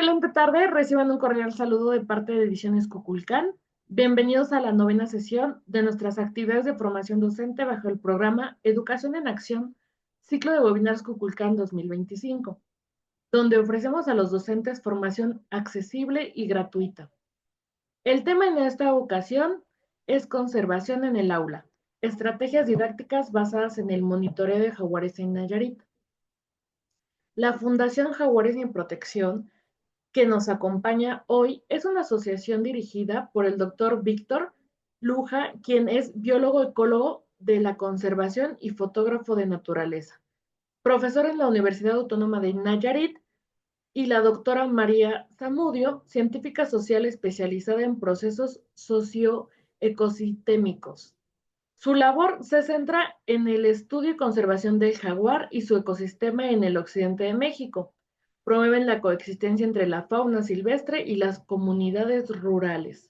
Excelente tarde, reciban un cordial saludo de parte de Ediciones Cuculcán. Bienvenidos a la novena sesión de nuestras actividades de formación docente bajo el programa Educación en Acción, ciclo de webinars Cuculcán 2025, donde ofrecemos a los docentes formación accesible y gratuita. El tema en esta ocasión es conservación en el aula, estrategias didácticas basadas en el monitoreo de jaguares en Nayarit. La Fundación Jaguares en Protección que nos acompaña hoy es una asociación dirigida por el doctor Víctor Luja, quien es biólogo ecólogo de la conservación y fotógrafo de naturaleza, profesor en la Universidad Autónoma de Nayarit, y la doctora María Zamudio, científica social especializada en procesos socioecosistémicos. Su labor se centra en el estudio y conservación del jaguar y su ecosistema en el occidente de México. Promueven la coexistencia entre la fauna silvestre y las comunidades rurales.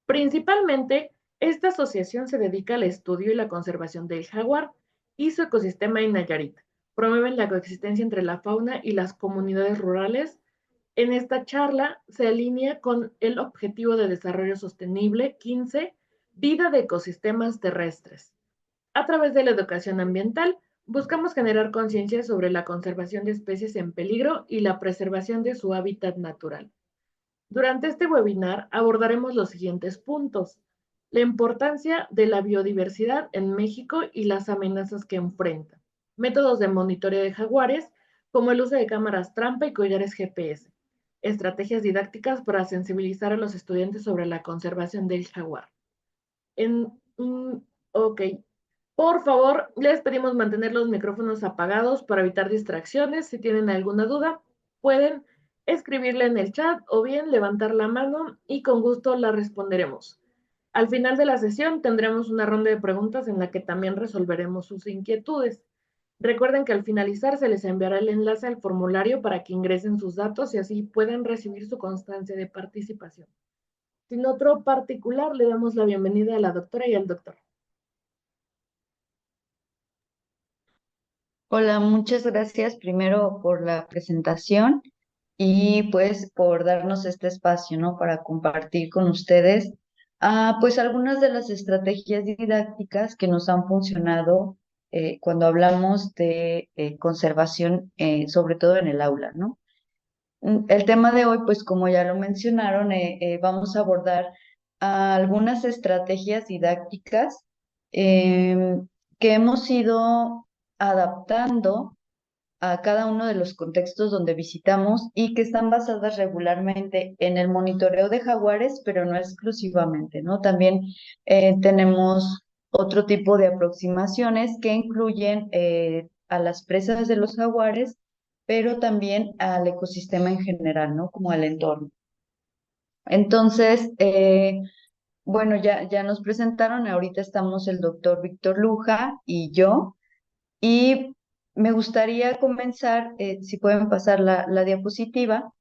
Principalmente, esta asociación se dedica al estudio y la conservación del jaguar y su ecosistema en Nayarit. Promueven la coexistencia entre la fauna y las comunidades rurales. En esta charla se alinea con el Objetivo de Desarrollo Sostenible 15, Vida de Ecosistemas Terrestres. A través de la educación ambiental, buscamos generar conciencia sobre la conservación de especies en peligro y la preservación de su hábitat natural. Durante este webinar abordaremos los siguientes puntos: la importancia de la biodiversidad en México y las amenazas que enfrenta, métodos de monitoreo de jaguares, como el uso de cámaras trampa y collares GPS, estrategias didácticas para sensibilizar a los estudiantes sobre la conservación del jaguar. En, ok, por favor, les pedimos mantener los micrófonos apagados para evitar distracciones. Si tienen alguna duda, pueden escribirla en el chat o bien levantar la mano y con gusto la responderemos. Al final de la sesión tendremos una ronda de preguntas en la que también resolveremos sus inquietudes. Recuerden que al finalizar se les enviará el enlace al formulario para que ingresen sus datos y así puedan recibir su constancia de participación. Sin otro particular, le damos la bienvenida a la doctora y al doctor. Hola, muchas gracias primero por la presentación y pues por darnos este espacio, ¿no? Para compartir con ustedes, pues algunas de las estrategias didácticas que nos han funcionado cuando hablamos de conservación, sobre todo en el aula, ¿no? El tema de hoy, pues como ya lo mencionaron, vamos a abordar algunas estrategias didácticas que hemos ido adaptando a cada uno de los contextos donde visitamos y que están basadas regularmente en el monitoreo de jaguares, pero no exclusivamente, ¿no? También tenemos otro tipo de aproximaciones que incluyen a las presas de los jaguares, pero también al ecosistema en general, ¿no? Como al entorno. Entonces, bueno, ya nos presentaron, ahorita estamos el doctor Víctor Luja y yo. Y me gustaría comenzar, si pueden pasar la diapositiva,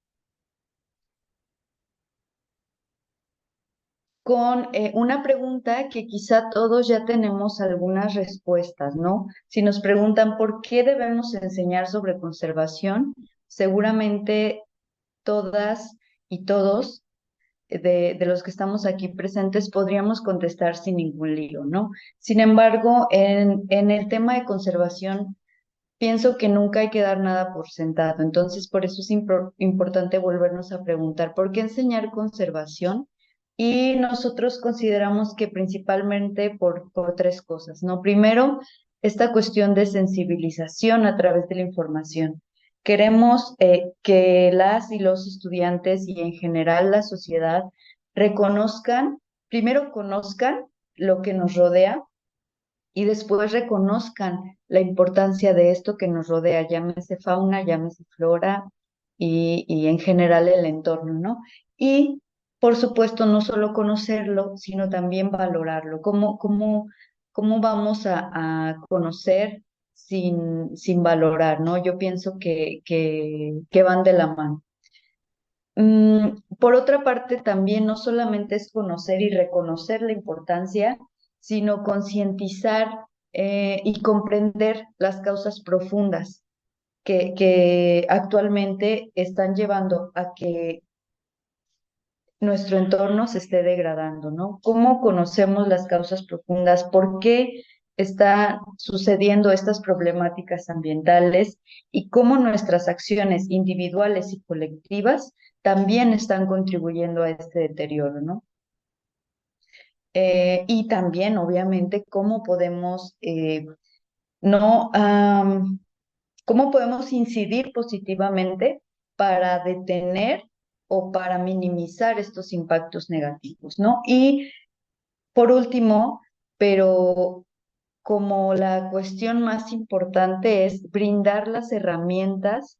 con una pregunta que quizá todos ya tenemos algunas respuestas, ¿no? Si nos preguntan por qué debemos enseñar sobre conservación, seguramente todas y todos de los que estamos aquí presentes podríamos contestar sin ningún lío, ¿no? Sin embargo, en el tema de conservación, pienso que nunca hay que dar nada por sentado, entonces por eso es importante volvernos a preguntar, ¿por qué enseñar conservación? Y nosotros consideramos que principalmente por tres cosas, ¿no? Primero, esta cuestión de sensibilización a través de la información. Queremos que las y los estudiantes y en general la sociedad reconozcan, primero conozcan lo que nos rodea y después reconozcan la importancia de esto que nos rodea, llámese fauna, llámese flora y en general el entorno, ¿no? Y por supuesto, no solo conocerlo, sino también valorarlo. ¿Cómo vamos a conocer sin valorar, ¿no? Yo pienso que van de la mano. Por otra parte, también no solamente es conocer y reconocer la importancia, sino concientizar y comprender las causas profundas que actualmente están llevando a que nuestro entorno se esté degradando, ¿no? ¿Cómo conocemos las causas profundas? ¿Por qué están sucediendo estas problemáticas ambientales? Y cómo nuestras acciones individuales y colectivas también están contribuyendo a este deterioro, ¿no? Y también, obviamente, cómo podemos no, cómo podemos incidir positivamente para detener o para minimizar estos impactos negativos, ¿no? Y por último, pero como la cuestión más importante es brindar las herramientas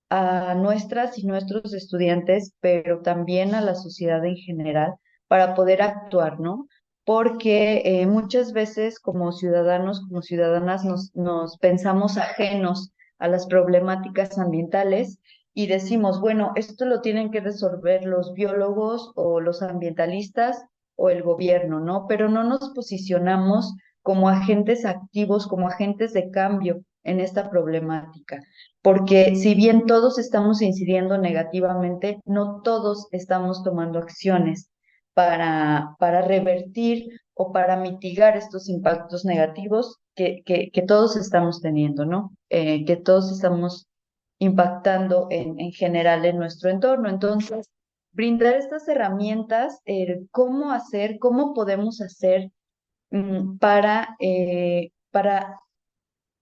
a nuestras y nuestros estudiantes, pero también a la sociedad en general, para poder actuar, ¿no? Porque muchas veces como ciudadanos, como ciudadanas, nos pensamos ajenos a las problemáticas ambientales y decimos, bueno, esto lo tienen que resolver los biólogos o los ambientalistas o el gobierno, ¿no? Pero no nos posicionamos como agentes activos, como agentes de cambio en esta problemática, porque si bien todos estamos incidiendo negativamente, no todos estamos tomando acciones para revertir o para mitigar estos impactos negativos que todos estamos teniendo, ¿no? Que todos estamos impactando en general en nuestro entorno. Entonces, brindar estas herramientas, cómo hacer, cómo podemos hacer para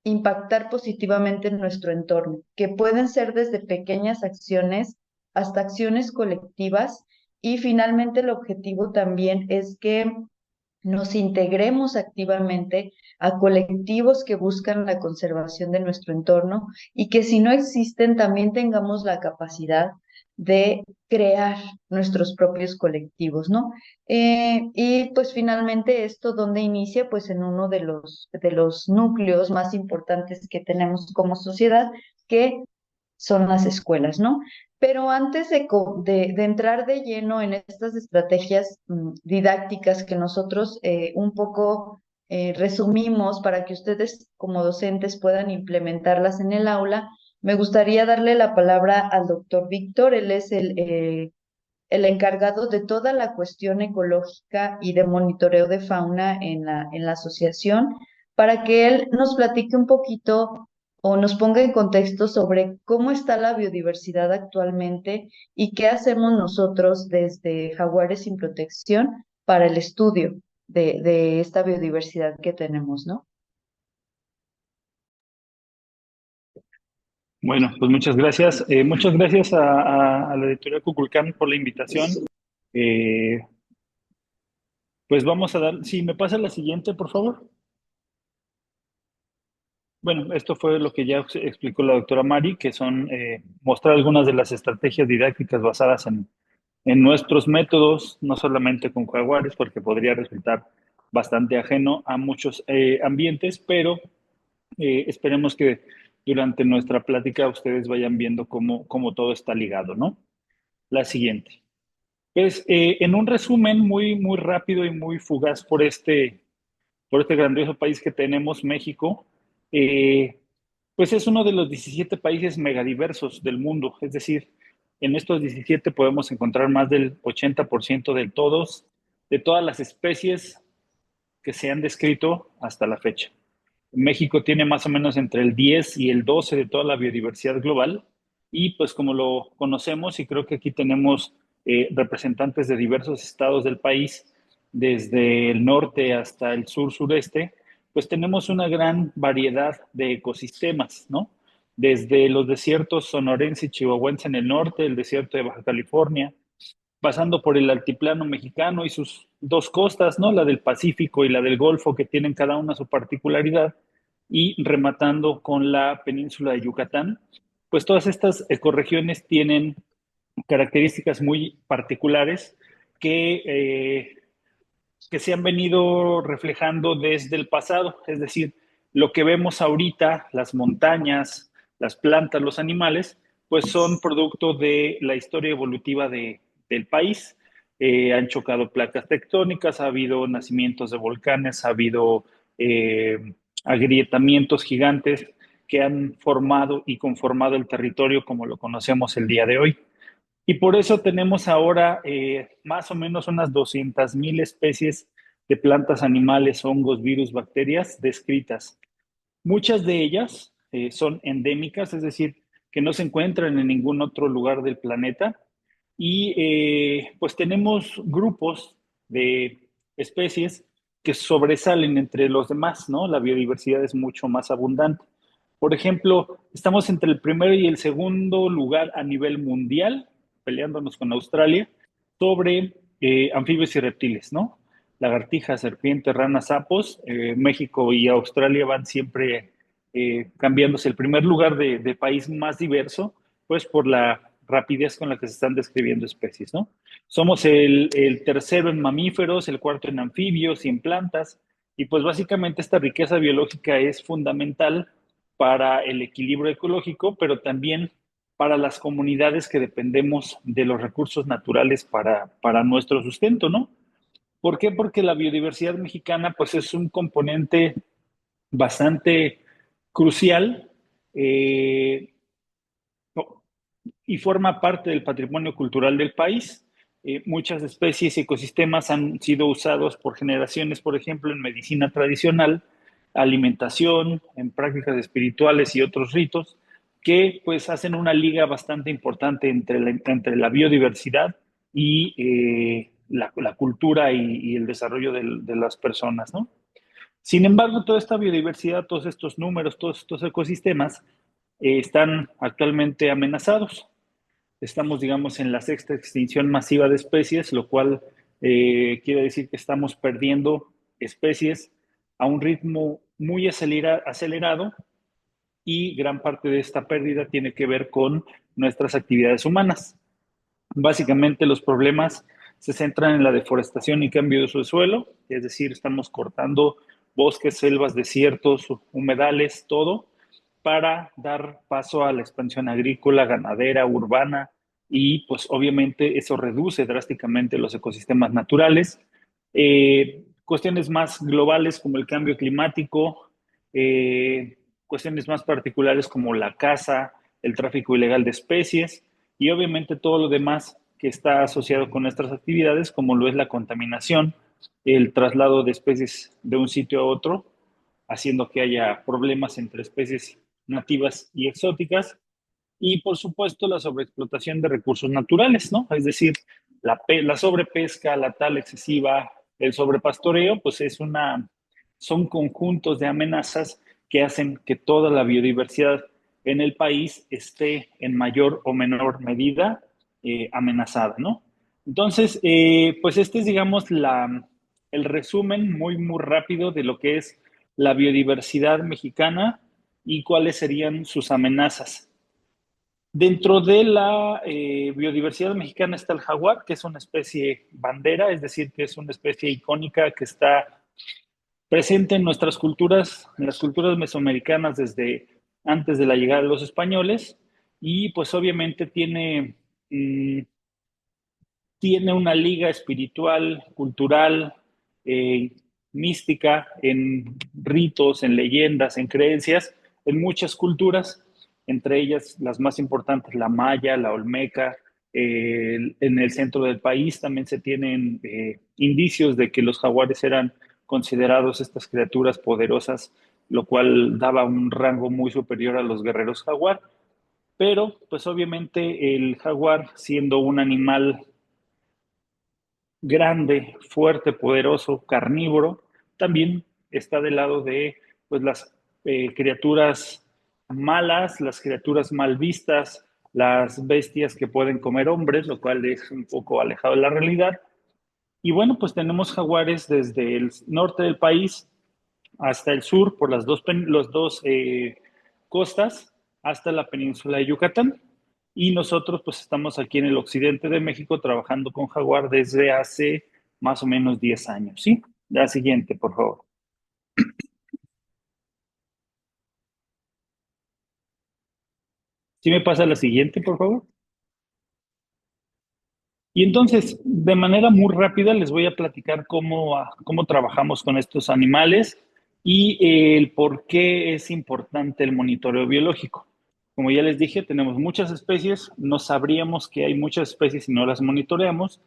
impactar positivamente en nuestro entorno, que pueden ser desde pequeñas acciones hasta acciones colectivas. Y finalmente el objetivo también es que nos integremos activamente a colectivos que buscan la conservación de nuestro entorno y que si no existen también tengamos la capacidad de crear nuestros propios colectivos, ¿no? Y pues finalmente esto, ¿dónde inicia? Pues en uno de los núcleos más importantes que tenemos como sociedad, que son las escuelas, ¿no? Pero antes de entrar de lleno en estas estrategias didácticas que nosotros un poco resumimos para que ustedes como docentes puedan implementarlas en el aula, me gustaría darle la palabra al doctor Víctor. Él es el encargado de toda la cuestión ecológica y de monitoreo de fauna en la asociación, para que él nos platique un poquito o nos ponga en contexto sobre cómo está la biodiversidad actualmente y qué hacemos nosotros desde Jaguares sin Protección para el estudio de esta biodiversidad que tenemos, ¿no? Bueno, pues muchas gracias. Muchas gracias a la editorial Kukulcán por la invitación. Eh, pues vamos a dar, si me pasa la siguiente, por favor. Bueno, esto fue lo que ya explicó la doctora Mari, que son mostrar algunas de las estrategias didácticas basadas en nuestros métodos, no solamente con jaguares, porque podría resultar bastante ajeno a muchos ambientes, pero esperemos que durante nuestra plática ustedes vayan viendo cómo todo está ligado, ¿no? La siguiente. Pues en un resumen muy rápido y muy fugaz por este grandioso país que tenemos, México, eh, pues es uno de los 17 países megadiversos del mundo. Es decir, en estos 17 podemos encontrar más del 80% de todas las especies que se han descrito hasta la fecha. México tiene más o menos entre el 10 y el 12 de toda la biodiversidad global y pues como lo conocemos y creo que aquí tenemos representantes de diversos estados del país, desde el norte hasta el sur sureste, pues tenemos una gran variedad de ecosistemas, ¿no? Desde los desiertos sonorense y chihuahuense en el norte, el desierto de Baja California, pasando por el altiplano mexicano y sus dos costas, ¿no? La del Pacífico y la del Golfo, que tienen cada una su particularidad, y rematando con la península de Yucatán, pues todas estas ecorregiones tienen características muy particulares que, eh, que se han venido reflejando desde el pasado, es decir, lo que vemos ahorita, las montañas, las plantas, los animales, pues son producto de la historia evolutiva del país. Han chocado placas tectónicas, ha habido nacimientos de volcanes, ha habido eh, agrietamientos gigantes que han formado y conformado el territorio como lo conocemos el día de hoy. Y por eso tenemos ahora más o menos unas 200,000 especies de plantas, animales, hongos, virus, bacterias descritas. Muchas de ellas son endémicas, es decir, que no se encuentran en ningún otro lugar del planeta. Y pues tenemos grupos de especies que sobresalen entre los demás, ¿no? La biodiversidad es mucho más abundante. Por ejemplo, estamos entre el primero y el segundo lugar a nivel mundial, peleándonos con Australia, sobre anfibios y reptiles, ¿no? Lagartijas, serpientes, ranas, sapos. México y Australia van siempre cambiándose el primer lugar de país más diverso, pues por la rapidez con la que se están describiendo especies, ¿no? Somos el tercero en mamíferos, el cuarto en anfibios y en plantas, y pues básicamente esta riqueza biológica es fundamental para el equilibrio ecológico, pero también para las comunidades que dependemos de los recursos naturales para nuestro sustento, ¿no? ¿Por qué? Porque la biodiversidad mexicana pues es un componente bastante crucial eh, y forma parte del patrimonio cultural del país. Muchas especies y ecosistemas han sido usados por generaciones, por ejemplo, en medicina tradicional, alimentación, en prácticas espirituales y otros ritos, que pues hacen una liga bastante importante entre la biodiversidad y la cultura y el desarrollo de las personas, ¿no? Sin embargo, toda esta biodiversidad, todos estos números, todos estos ecosistemas están actualmente amenazados. Estamos, digamos, en la sexta extinción masiva de especies, lo cual quiere decir que estamos perdiendo especies a un ritmo muy acelerado y gran parte de esta pérdida tiene que ver con nuestras actividades humanas. Básicamente los problemas se centran en la deforestación y cambio de uso de suelo, es decir, estamos cortando bosques, selvas, desiertos, humedales, todo, para dar paso a la expansión agrícola, ganadera, urbana, y pues obviamente eso reduce drásticamente los ecosistemas naturales. Cuestiones más globales como el cambio climático, cuestiones más particulares como la caza, el tráfico ilegal de especies y obviamente todo lo demás que está asociado con nuestras actividades, como lo es la contaminación, el traslado de especies de un sitio a otro, haciendo que haya problemas entre especies nativas y exóticas, y por supuesto la sobreexplotación de recursos naturales, ¿no? Es decir, la sobrepesca, la tala excesiva, el sobrepastoreo, pues son conjuntos de amenazas que hacen que toda la biodiversidad en el país esté en mayor o menor medida amenazada, ¿no? Entonces, pues este es, digamos, el resumen muy, muy rápido de lo que es la biodiversidad mexicana y cuáles serían sus amenazas. Dentro de la biodiversidad mexicana está el jaguar, que es una especie bandera, es decir, que es una especie icónica que está presente en nuestras culturas, en las culturas mesoamericanas desde antes de la llegada de los españoles, y pues obviamente tiene una liga espiritual, cultural, eh, mística, en ritos, en leyendas, en creencias, en muchas culturas, entre ellas las más importantes, la maya, la olmeca. En el centro del país también se tienen indicios de que los jaguares eran considerados estas criaturas poderosas, lo cual daba un rango muy superior a los guerreros jaguar. Pero, pues obviamente el jaguar, siendo un animal grande, fuerte, poderoso, carnívoro, también está del lado de pues, las criaturas malas, las criaturas mal vistas, las bestias que pueden comer hombres, lo cual es un poco alejado de la realidad. Y bueno, pues tenemos jaguares desde el norte del país hasta el sur, por los dos costas, hasta la península de Yucatán. Y nosotros pues estamos aquí en el occidente de México trabajando con jaguar desde hace más o menos 10 años, ¿sí? La siguiente, por favor. ¿Sí me pasa la siguiente, por favor? Y entonces, de manera muy rápida, les voy a platicar cómo trabajamos con estos animales. y el por qué es importante el monitoreo biológico. Como ya les dije, tenemos muchas especies, no sabríamos que hay muchas especies si no las monitoreamos,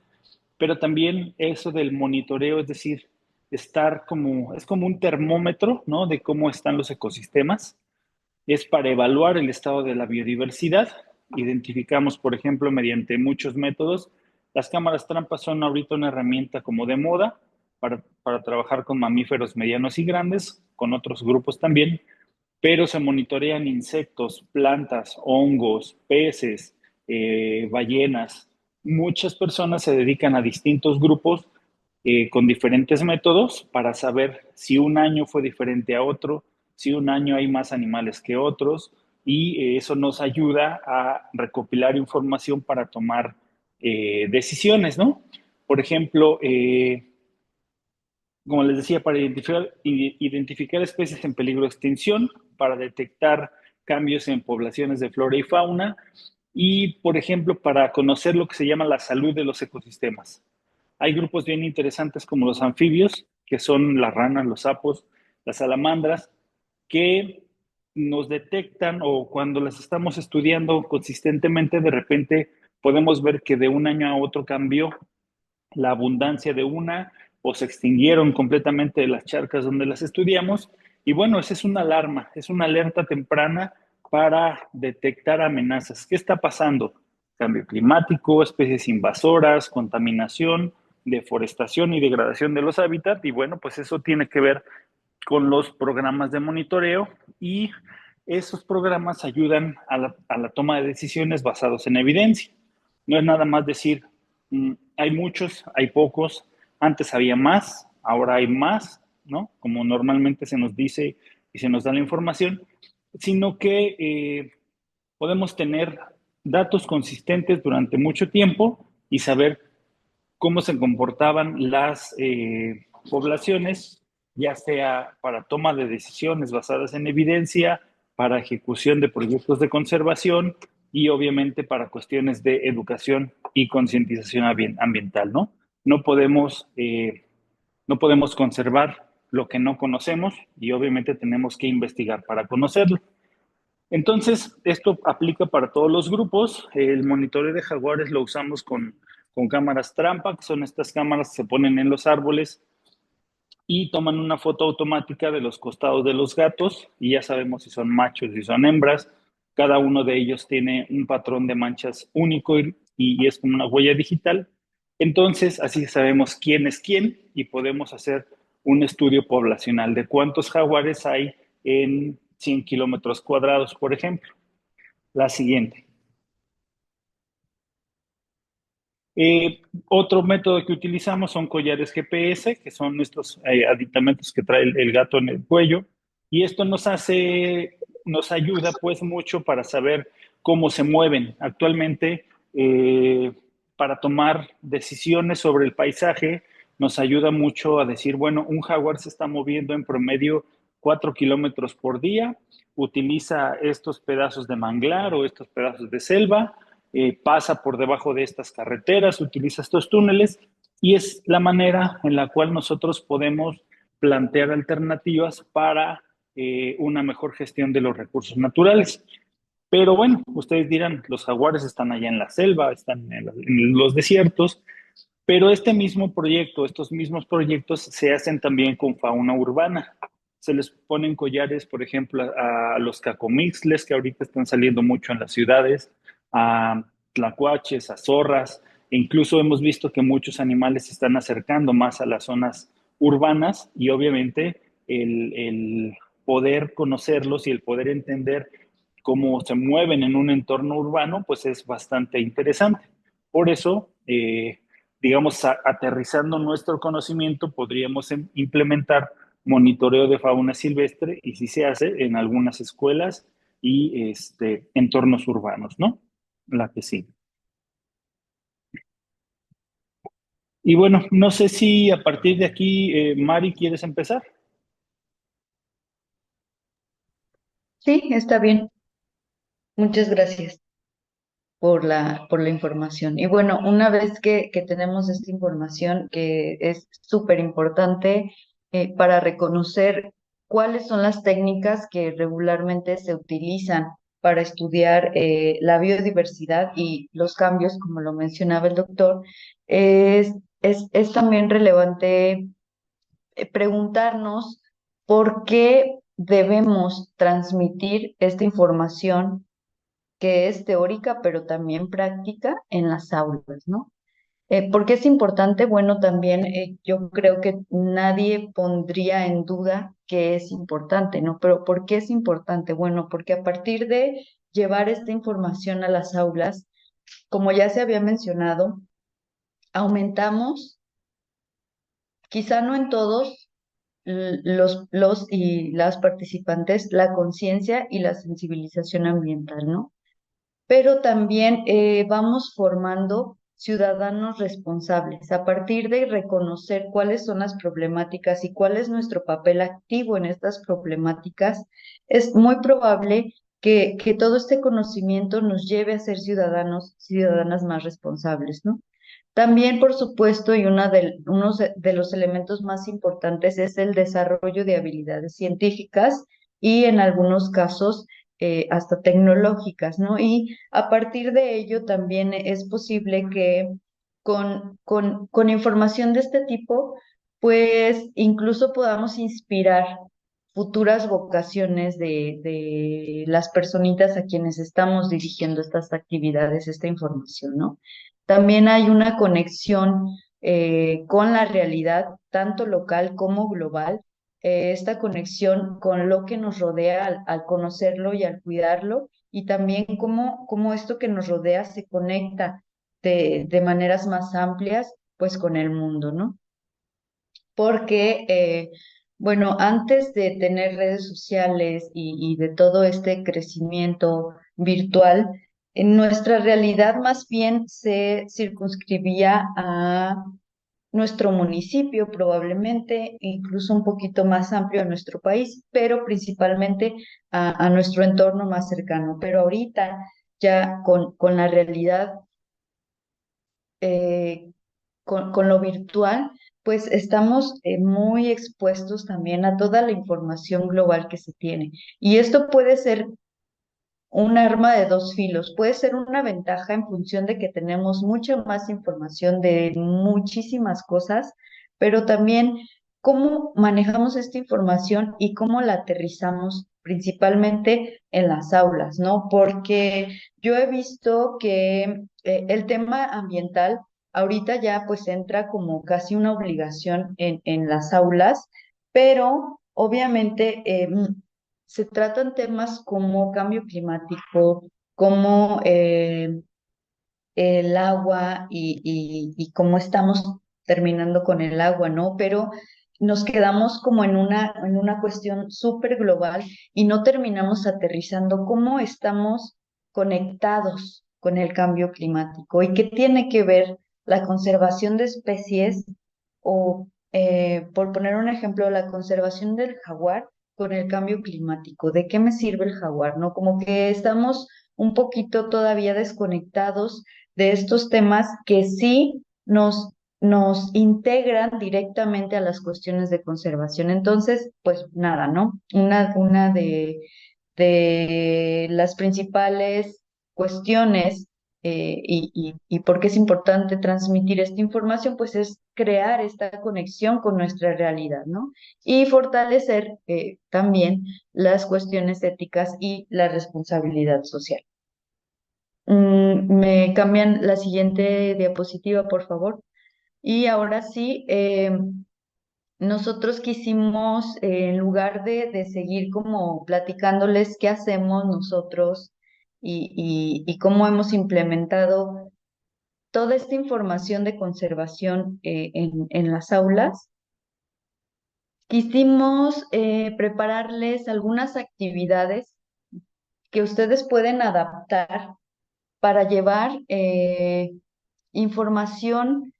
pero también eso del monitoreo, es decir, es como un termómetro, ¿no? De cómo están los ecosistemas, es para evaluar el estado de la biodiversidad. Identificamos, por ejemplo, mediante muchos métodos. Las cámaras trampas son ahorita una herramienta como de moda para trabajar con mamíferos medianos y grandes, con otros grupos también, pero se monitorean insectos, plantas, hongos, peces, ballenas. Muchas personas se dedican a distintos grupos con diferentes métodos para saber si un año fue diferente a otro, si un año hay más animales que otros, y eso nos ayuda a recopilar información para tomar decisiones, ¿no? Por ejemplo, como les decía, para identificar especies en peligro de extinción, para detectar cambios en poblaciones de flora y fauna y, por ejemplo, para conocer lo que se llama la salud de los ecosistemas. Hay grupos bien interesantes como los anfibios, que son las ranas, los sapos, las salamandras, que nos detectan o cuando las estamos estudiando consistentemente, de repente podemos ver que de un año a otro cambió la abundancia de una o se extinguieron completamente de las charcas donde las estudiamos. Y bueno, esa es una alarma, es una alerta temprana para detectar amenazas. ¿Qué está pasando? Cambio climático, especies invasoras, contaminación, deforestación y degradación de los hábitats. Y bueno, pues eso tiene que ver con los programas de monitoreo y esos programas ayudan a la toma de decisiones basados en evidencia. No es nada más decir, hay muchos, hay pocos, antes había más, ahora hay más, ¿no? Como normalmente se nos dice y se nos da la información, sino que podemos tener datos consistentes durante mucho tiempo y saber cómo se comportaban las poblaciones, ya sea para toma de decisiones basadas en evidencia, para ejecución de proyectos de conservación y obviamente para cuestiones de educación y concientización ambiental, ¿no? No podemos, no podemos conservar lo que no conocemos y obviamente tenemos que investigar para conocerlo. Entonces, esto aplica para todos los grupos. El monitoreo de jaguares lo usamos con cámaras trampa, que son estas cámaras que se ponen en los árboles y toman una foto automática de los costados de los gatos y ya sabemos si son machos y son hembras. Cada uno de ellos tiene un patrón de manchas único y es como una huella digital. Entonces, así sabemos quién es quién y podemos hacer un estudio poblacional de cuántos jaguares hay en 100 kilómetros cuadrados, por ejemplo. La siguiente. Otro método que utilizamos son collares GPS, que son estos aditamentos que trae el gato en el cuello, y esto nos ayuda pues mucho para saber cómo se mueven. Actualmente, para tomar decisiones sobre el paisaje, nos ayuda mucho a decir, bueno, un jaguar se está moviendo en promedio 4 kilómetros por día, utiliza estos pedazos de manglar o estos pedazos de selva, pasa por debajo de estas carreteras, utiliza estos túneles y es la manera en la cual nosotros podemos plantear alternativas para una mejor gestión de los recursos naturales. Pero bueno, ustedes dirán, los jaguares están allá en la selva, están en los desiertos, pero este mismo proyecto, estos mismos proyectos se hacen también con fauna urbana. Se les ponen collares, por ejemplo, a los cacomixles, que ahorita están saliendo mucho en las ciudades, a tlacuaches, a zorras, e incluso hemos visto que muchos animales se están acercando más a las zonas urbanas y obviamente el poder conocerlos y el poder entender cómo se mueven en un entorno urbano, pues es bastante interesante. Por eso, digamos, aterrizando nuestro conocimiento, podríamos implementar monitoreo de fauna silvestre y si se hace en algunas escuelas y entornos urbanos, ¿no? La que sí. Y bueno, no sé si a partir de aquí, Mari, ¿quieres empezar? Sí, está bien. Muchas gracias por la información. Y bueno, una vez que tenemos esta información que es súper importante para reconocer cuáles son las técnicas que regularmente se utilizan para estudiar la biodiversidad y los cambios, como lo mencionaba el doctor. Es, es también relevante preguntarnos por qué debemos transmitir esta información que es teórica, pero también práctica en las aulas, ¿no? ¿Por qué es importante? Bueno, también yo creo que nadie pondría en duda que es importante, ¿no? Pero ¿por qué es importante? Bueno, porque a partir de llevar esta información a las aulas, como ya se había mencionado, aumentamos, quizá no en todos los y las participantes, la conciencia y la sensibilización ambiental, ¿no? Pero también vamos formando ciudadanos responsables a partir de reconocer cuáles son las problemáticas y cuál es nuestro papel activo en estas problemáticas. Es muy probable que todo este conocimiento nos lleve a ser ciudadanos, ciudadanas más responsables, ¿no? También, por supuesto, y uno de los elementos más importantes es el desarrollo de habilidades científicas y en algunos casos hasta tecnológicas, ¿no? Y a partir de ello también es posible que con información de este tipo, pues incluso podamos inspirar futuras vocaciones de las personitas a quienes estamos dirigiendo estas actividades, esta información, ¿no? También hay una conexión con la realidad, tanto local como global, esta conexión con lo que nos rodea al conocerlo y al cuidarlo, y también cómo esto que nos rodea se conecta de maneras más amplias, pues con el mundo, ¿no? Porque, bueno, antes de tener redes sociales y de todo este crecimiento virtual, en nuestra realidad más bien se circunscribía a nuestro municipio, probablemente, incluso un poquito más amplio a nuestro país, pero principalmente a nuestro entorno más cercano. Pero ahorita, ya con la realidad eh, con lo virtual, pues estamos muy expuestos también a toda la información global que se tiene. Y esto puede ser un arma de dos filos, puede ser una ventaja en función de que tenemos mucha más información de muchísimas cosas, pero también cómo manejamos esta información y cómo la aterrizamos principalmente en las aulas, ¿no? Porque yo he visto que el tema ambiental ahorita ya pues entra como casi una obligación en las aulas, pero obviamente se tratan temas como cambio climático, como el agua y cómo estamos terminando con el agua, ¿no? Pero nos quedamos como en una cuestión súper global y no terminamos aterrizando cómo estamos conectados con el cambio climático y qué tiene que ver la conservación de especies o, por poner un ejemplo, la conservación del jaguar con el cambio climático. ¿De qué me sirve el jaguar, no? Como que estamos un poquito todavía desconectados de estos temas que sí nos integran directamente a las cuestiones de conservación. Entonces, pues nada, ¿no? Una de las principales cuestiones y por qué es importante transmitir esta información, pues es crear esta conexión con nuestra realidad, ¿no? Y fortalecer también las cuestiones éticas y la responsabilidad social. Me cambian la siguiente diapositiva, por favor. Y ahora sí, nosotros quisimos, en lugar de seguir como platicándoles qué hacemos nosotros y cómo hemos implementado toda esta información de conservación en las aulas, quisimos prepararles algunas actividades que ustedes pueden adaptar para llevar información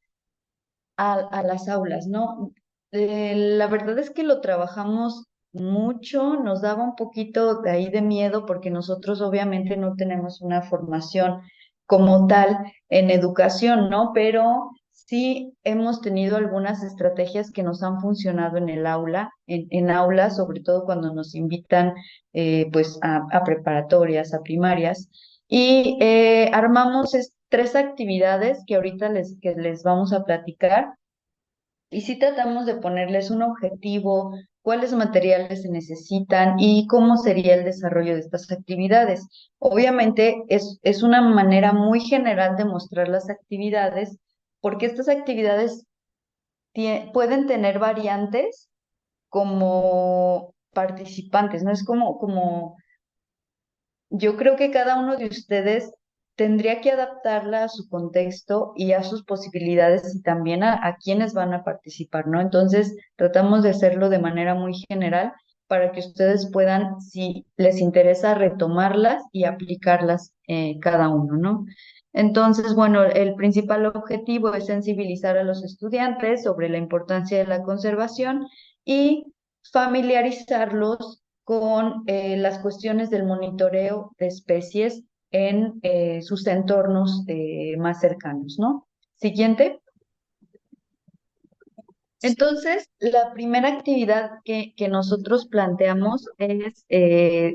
a las aulas, ¿no? La verdad es que lo trabajamos mucho, nos daba un poquito de ahí de miedo porque nosotros obviamente no tenemos una formación como tal en educación, ¿no? Pero sí hemos tenido algunas estrategias que nos han funcionado en el aula, en aulas, sobre todo cuando nos invitan pues a preparatorias, a primarias, y armamos tres actividades que ahorita que les vamos a platicar. Y sí tratamos de ponerles un objetivo, cuáles materiales se necesitan y cómo sería el desarrollo de estas actividades. Obviamente es una manera muy general de mostrar las actividades, porque estas actividades pueden tener variantes como participantes, ¿no? Es como yo creo que cada uno de ustedes tendría que adaptarla a su contexto y a sus posibilidades y también a quienes van a participar, ¿no? Entonces, tratamos de hacerlo de manera muy general para que ustedes puedan, si les interesa, retomarlas y aplicarlas cada uno, ¿no? Entonces, bueno, el principal objetivo es sensibilizar a los estudiantes sobre la importancia de la conservación y familiarizarlos con las cuestiones del monitoreo de especies en sus entornos más cercanos, ¿no? Siguiente. Entonces, la primera actividad que nosotros planteamos es,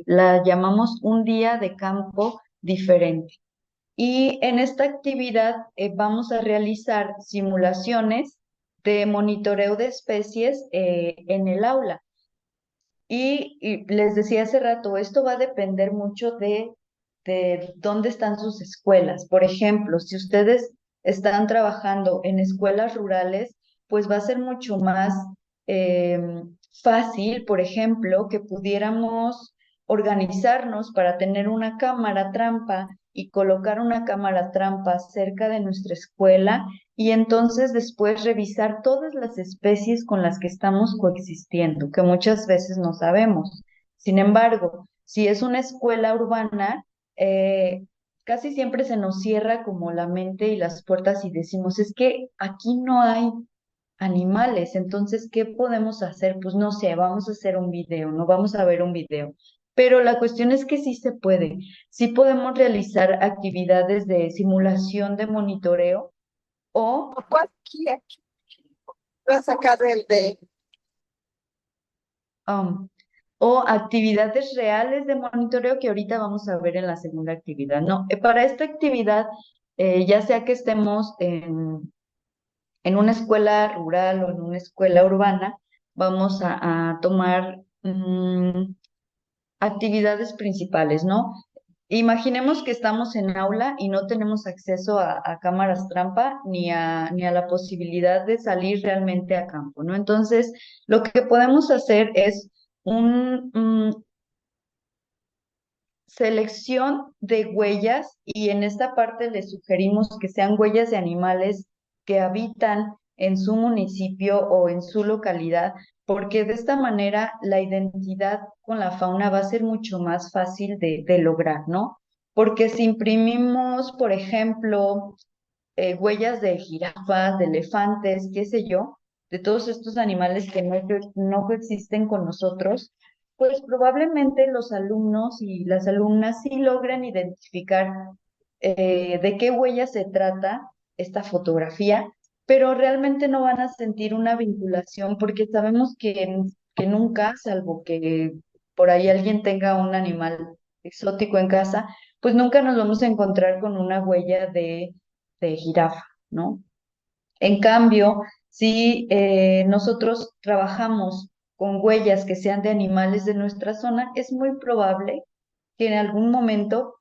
la llamamos un día de campo diferente. Y en esta actividad vamos a realizar simulaciones de monitoreo de especies en el aula. Y les decía hace rato, esto va a depender mucho de dónde están sus escuelas. Por ejemplo, si ustedes están trabajando en escuelas rurales, pues va a ser mucho más eh, fácil, por ejemplo, que pudiéramos organizarnos para tener una cámara trampa y colocar una cámara trampa cerca de nuestra escuela y entonces después revisar todas las especies con las que estamos coexistiendo, que muchas veces no sabemos. Sin embargo, si es una escuela urbana, eh, casi siempre se nos cierra como la mente y las puertas y decimos, es que aquí no hay animales, entonces, ¿qué podemos hacer? Pues no sé, vamos a hacer un video, no vamos a ver un video. Pero la cuestión es que sí se puede, sí podemos realizar actividades de simulación de monitoreo o Aquí va a sacar el de... um, o actividades reales de monitoreo que ahorita vamos a ver en la segunda actividad. No, para esta actividad, ya sea que estemos en una escuela rural o en una escuela urbana, vamos a tomar actividades principales, ¿no? Imaginemos que estamos en aula y no tenemos acceso a cámaras trampa ni a la posibilidad de salir realmente a campo, ¿no? Entonces, lo que podemos hacer es un, selección de huellas y en esta parte les sugerimos que sean huellas de animales que habitan en su municipio o en su localidad, porque de esta manera la identidad con la fauna va a ser mucho más fácil de lograr, ¿no? Porque si imprimimos, por ejemplo, huellas de jirafas, de elefantes, qué sé yo, de todos estos animales que no coexisten con nosotros, pues probablemente los alumnos y las alumnas sí logran identificar de qué huella se trata esta fotografía, pero realmente no van a sentir una vinculación porque sabemos que nunca, salvo que por ahí alguien tenga un animal exótico en casa, pues nunca nos vamos a encontrar con una huella de jirafa, ¿no? En cambio, si nosotros trabajamos con huellas que sean de animales de nuestra zona, es muy probable que en algún momento,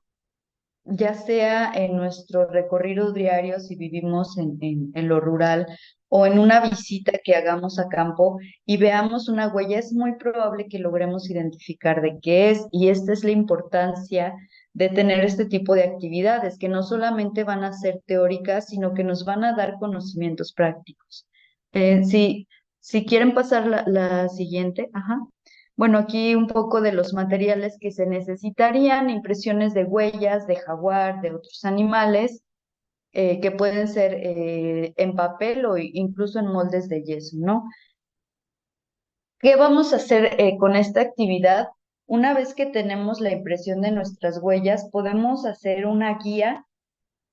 ya sea en nuestro recorrido diario, si vivimos en lo rural, o en una visita que hagamos a campo y veamos una huella, es muy probable que logremos identificar de qué es. Y esta es la importancia de tener este tipo de actividades, que no solamente van a ser teóricas, sino que nos van a dar conocimientos prácticos. Si quieren pasar la siguiente, ajá. Bueno, aquí un poco de los materiales que se necesitarían, impresiones de huellas, de jaguar, de otros animales, que pueden ser en papel o incluso en moldes de yeso, ¿no? ¿Qué vamos a hacer con esta actividad? Una vez que tenemos la impresión de nuestras huellas, podemos hacer una guía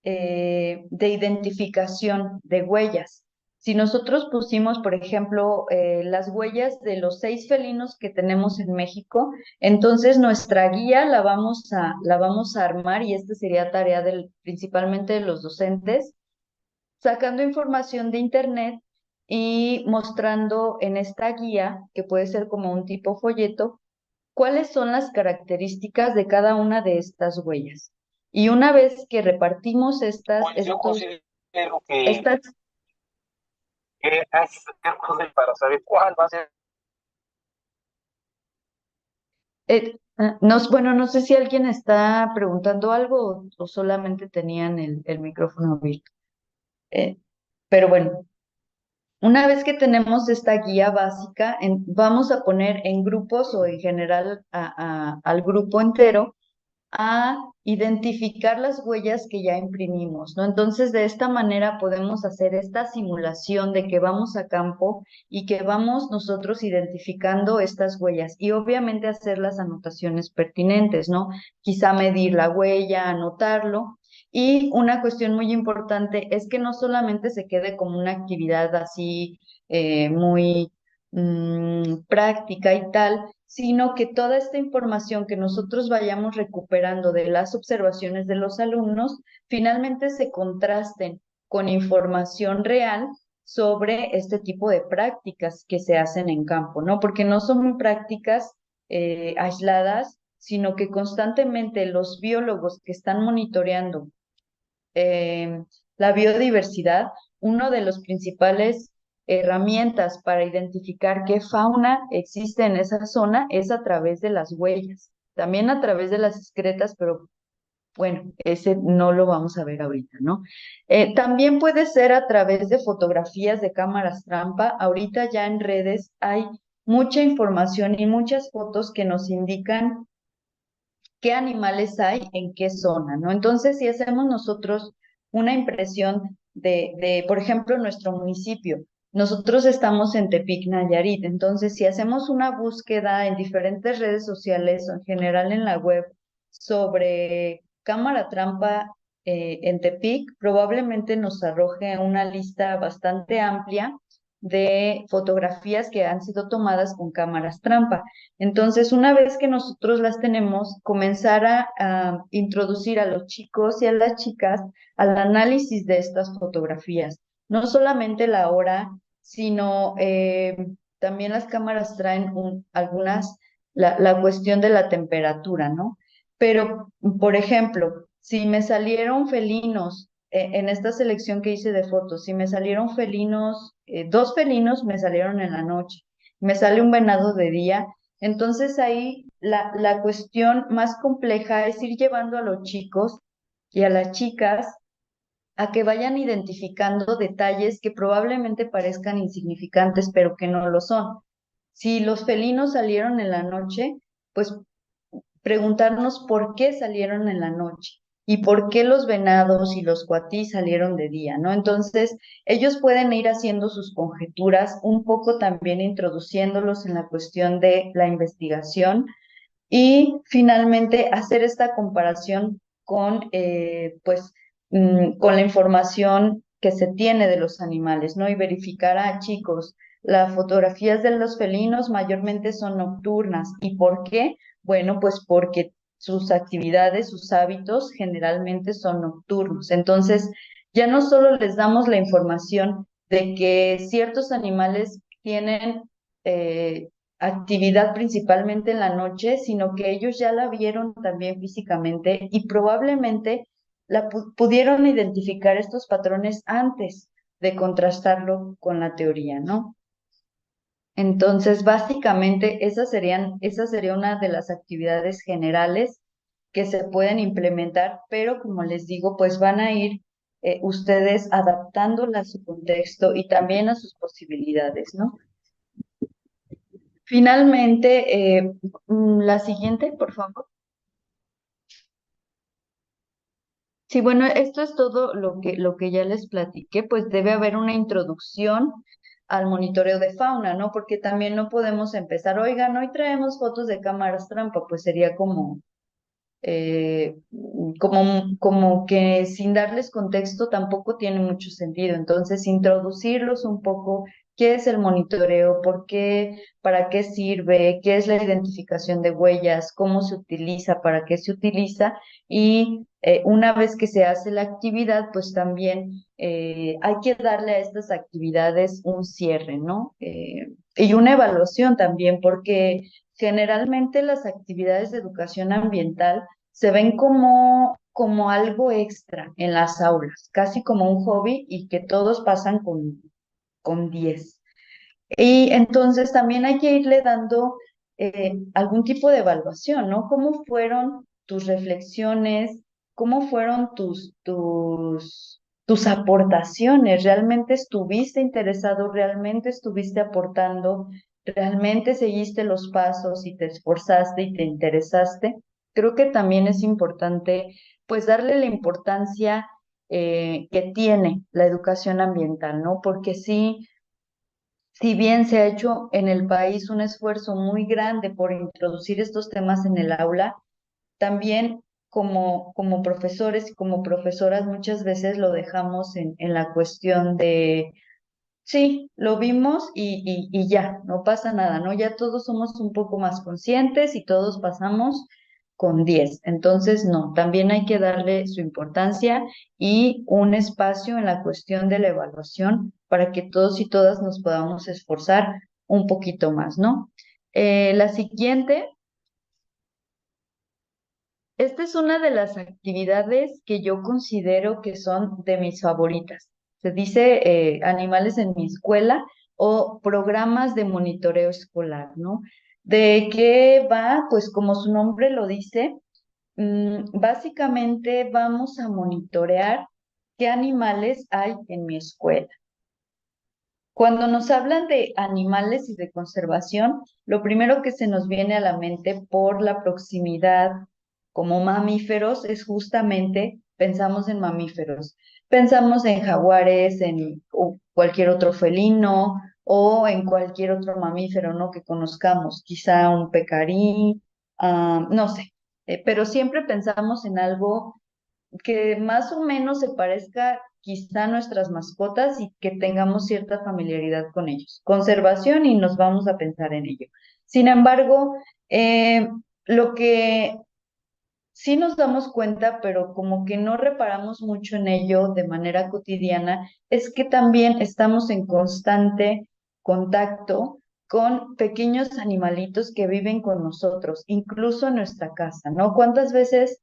de identificación de huellas. Si nosotros pusimos, por ejemplo, las huellas de los 6 felinos que tenemos en México, entonces nuestra guía la vamos a armar, y esta sería tarea principalmente de los docentes, sacando información de internet y mostrando en esta guía, que puede ser como un tipo folleto, cuáles son las características de cada una de estas huellas. Y una vez que repartimos Pues yo considero estas, que es para saber cuál va a ser. bueno, no sé si alguien está preguntando algo o solamente tenían el micrófono abierto. Pero bueno, una vez que tenemos esta guía básica, vamos a poner en grupos o en general al grupo entero a identificar las huellas que ya imprimimos, ¿no? Entonces, de esta manera podemos hacer esta simulación de que vamos a campo y que vamos nosotros identificando estas huellas y obviamente hacer las anotaciones pertinentes, ¿no? Quizá medir la huella, anotarlo. Y una cuestión muy importante es que no solamente se quede como una actividad así muy práctica y tal, sino que toda esta información que nosotros vayamos recuperando de las observaciones de los alumnos, finalmente se contrasten con información real sobre este tipo de prácticas que se hacen en campo, ¿no? Porque no son prácticas aisladas, sino que constantemente los biólogos que están monitoreando eh, la biodiversidad, uno de los principales herramientas para identificar qué fauna existe en esa zona es a través de las huellas, también a través de las excretas, pero bueno, ese no lo vamos a ver ahorita, ¿no? También puede ser a través de fotografías de cámaras trampa. Ahorita ya en redes hay mucha información y muchas fotos que nos indican qué animales hay en qué zona, ¿no? Entonces, si hacemos nosotros una impresión por ejemplo, nuestro municipio, nosotros estamos en Tepic, Nayarit, entonces si hacemos una búsqueda en diferentes redes sociales o en general en la web sobre cámara trampa en Tepic, probablemente nos arroje una lista bastante amplia de fotografías que han sido tomadas con cámaras trampa. Entonces, una vez que nosotros las tenemos, comenzar a introducir a los chicos y a las chicas al análisis de estas fotografías. No solamente la hora, sino también las cámaras traen la cuestión de la temperatura, ¿no? Pero, por ejemplo, si me salieron felinos en esta selección que hice de fotos, si me salieron felinos, 2 felinos me salieron en la noche, me sale un venado de día. Entonces ahí la cuestión más compleja es ir llevando a los chicos y a las chicas a que vayan identificando detalles que probablemente parezcan insignificantes, pero que no lo son. Si los felinos salieron en la noche, pues preguntarnos por qué salieron en la noche y por qué los venados y los cuatís salieron de día, ¿no? Entonces, ellos pueden ir haciendo sus conjeturas, un poco también introduciéndolos en la cuestión de la investigación y finalmente hacer esta comparación con la información que se tiene de los animales, ¿no? Y verificar chicos, las fotografías de los felinos mayormente son nocturnas. ¿Y por qué? Bueno, pues porque sus actividades, sus hábitos generalmente son nocturnos. Entonces, ya no solo les damos la información de que ciertos animales tienen actividad principalmente en la noche, sino que ellos ya la vieron también físicamente y probablemente pudieron identificar estos patrones antes de contrastarlo con la teoría, ¿no? Entonces, básicamente, esa sería una de las actividades generales que se pueden implementar, pero como les digo, pues van a ir ustedes adaptándola a su contexto y también a sus posibilidades, ¿no? Finalmente, la siguiente, por favor. Sí, bueno, esto es todo lo que ya les platiqué, pues debe haber una introducción al monitoreo de fauna, ¿no? Porque también no podemos empezar, oigan, hoy traemos fotos de cámaras trampa, pues sería como como que sin darles contexto tampoco tiene mucho sentido. Entonces, introducirlos un poco, qué es el monitoreo, por qué, para qué sirve, qué es la identificación de huellas, cómo se utiliza, para qué se utiliza, y una vez que se hace la actividad, pues también hay que darle a estas actividades un cierre, ¿no? Y una evaluación también, porque generalmente las actividades de educación ambiental se ven como algo extra en las aulas, casi como un hobby y que todos pasan con 10. Y entonces también hay que irle dando algún tipo de evaluación, ¿no? ¿Cómo fueron tus reflexiones? ¿Cómo fueron tus aportaciones? ¿Realmente estuviste interesado? ¿Realmente estuviste aportando? ¿Realmente seguiste los pasos y te esforzaste y te interesaste? Creo que también es importante, pues, darle la importancia que tiene la educación ambiental, ¿no? Porque sí, si bien se ha hecho en el país un esfuerzo muy grande por introducir estos temas en el aula, también como profesores y como profesoras muchas veces lo dejamos en la cuestión de, sí, lo vimos y ya, no pasa nada, ¿no? Ya todos somos un poco más conscientes y todos pasamos con 10. Entonces, no, también hay que darle su importancia y un espacio en la cuestión de la evaluación para que todos y todas nos podamos esforzar un poquito más, ¿no? La siguiente, esta es una de las actividades que yo considero que son de mis favoritas. Se dice animales en mi escuela o programas de monitoreo escolar, ¿no? ¿De qué va? Pues como su nombre lo dice, básicamente vamos a monitorear qué animales hay en mi escuela. Cuando nos hablan de animales y de conservación, lo primero que se nos viene a la mente por la proximidad como mamíferos es justamente, pensamos en mamíferos, pensamos en jaguares, en cualquier otro felino o en cualquier otro mamífero, ¿no? Que conozcamos, quizá un pecarí, no sé, pero siempre pensamos en algo que más o menos se parezca quizá a nuestras mascotas y que tengamos cierta familiaridad con ellos. Conservación y nos vamos a pensar en ello. Sin embargo, lo que sí nos damos cuenta, pero como que no reparamos mucho en ello de manera cotidiana, es que también estamos en constante contacto con pequeños animalitos que viven con nosotros, incluso en nuestra casa, ¿no? ¿Cuántas veces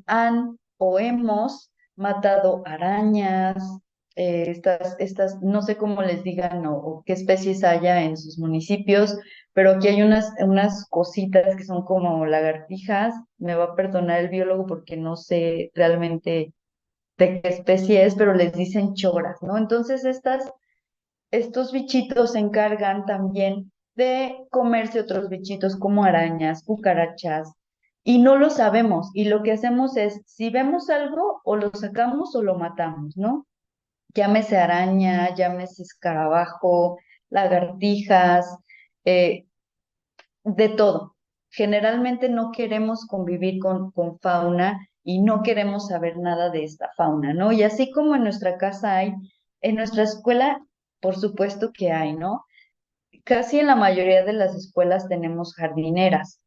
han o hemos matado arañas, no sé cómo les digan o qué especies haya en sus municipios, pero aquí hay unas cositas que son como lagartijas, me va a perdonar el biólogo porque no sé realmente de qué especie es, pero les dicen choras, ¿no? Entonces estos bichitos se encargan también de comerse otros bichitos como arañas, cucarachas, y no lo sabemos. Y lo que hacemos es, si vemos algo, o lo sacamos o lo matamos, ¿no? Llámese araña, llámese escarabajo, lagartijas, eh, de todo. Generalmente no queremos convivir con fauna y no queremos saber nada de esta fauna, ¿no? Y así como en nuestra casa hay, en nuestra escuela, por supuesto que hay, ¿no? Casi en la mayoría de las escuelas tenemos jardineras.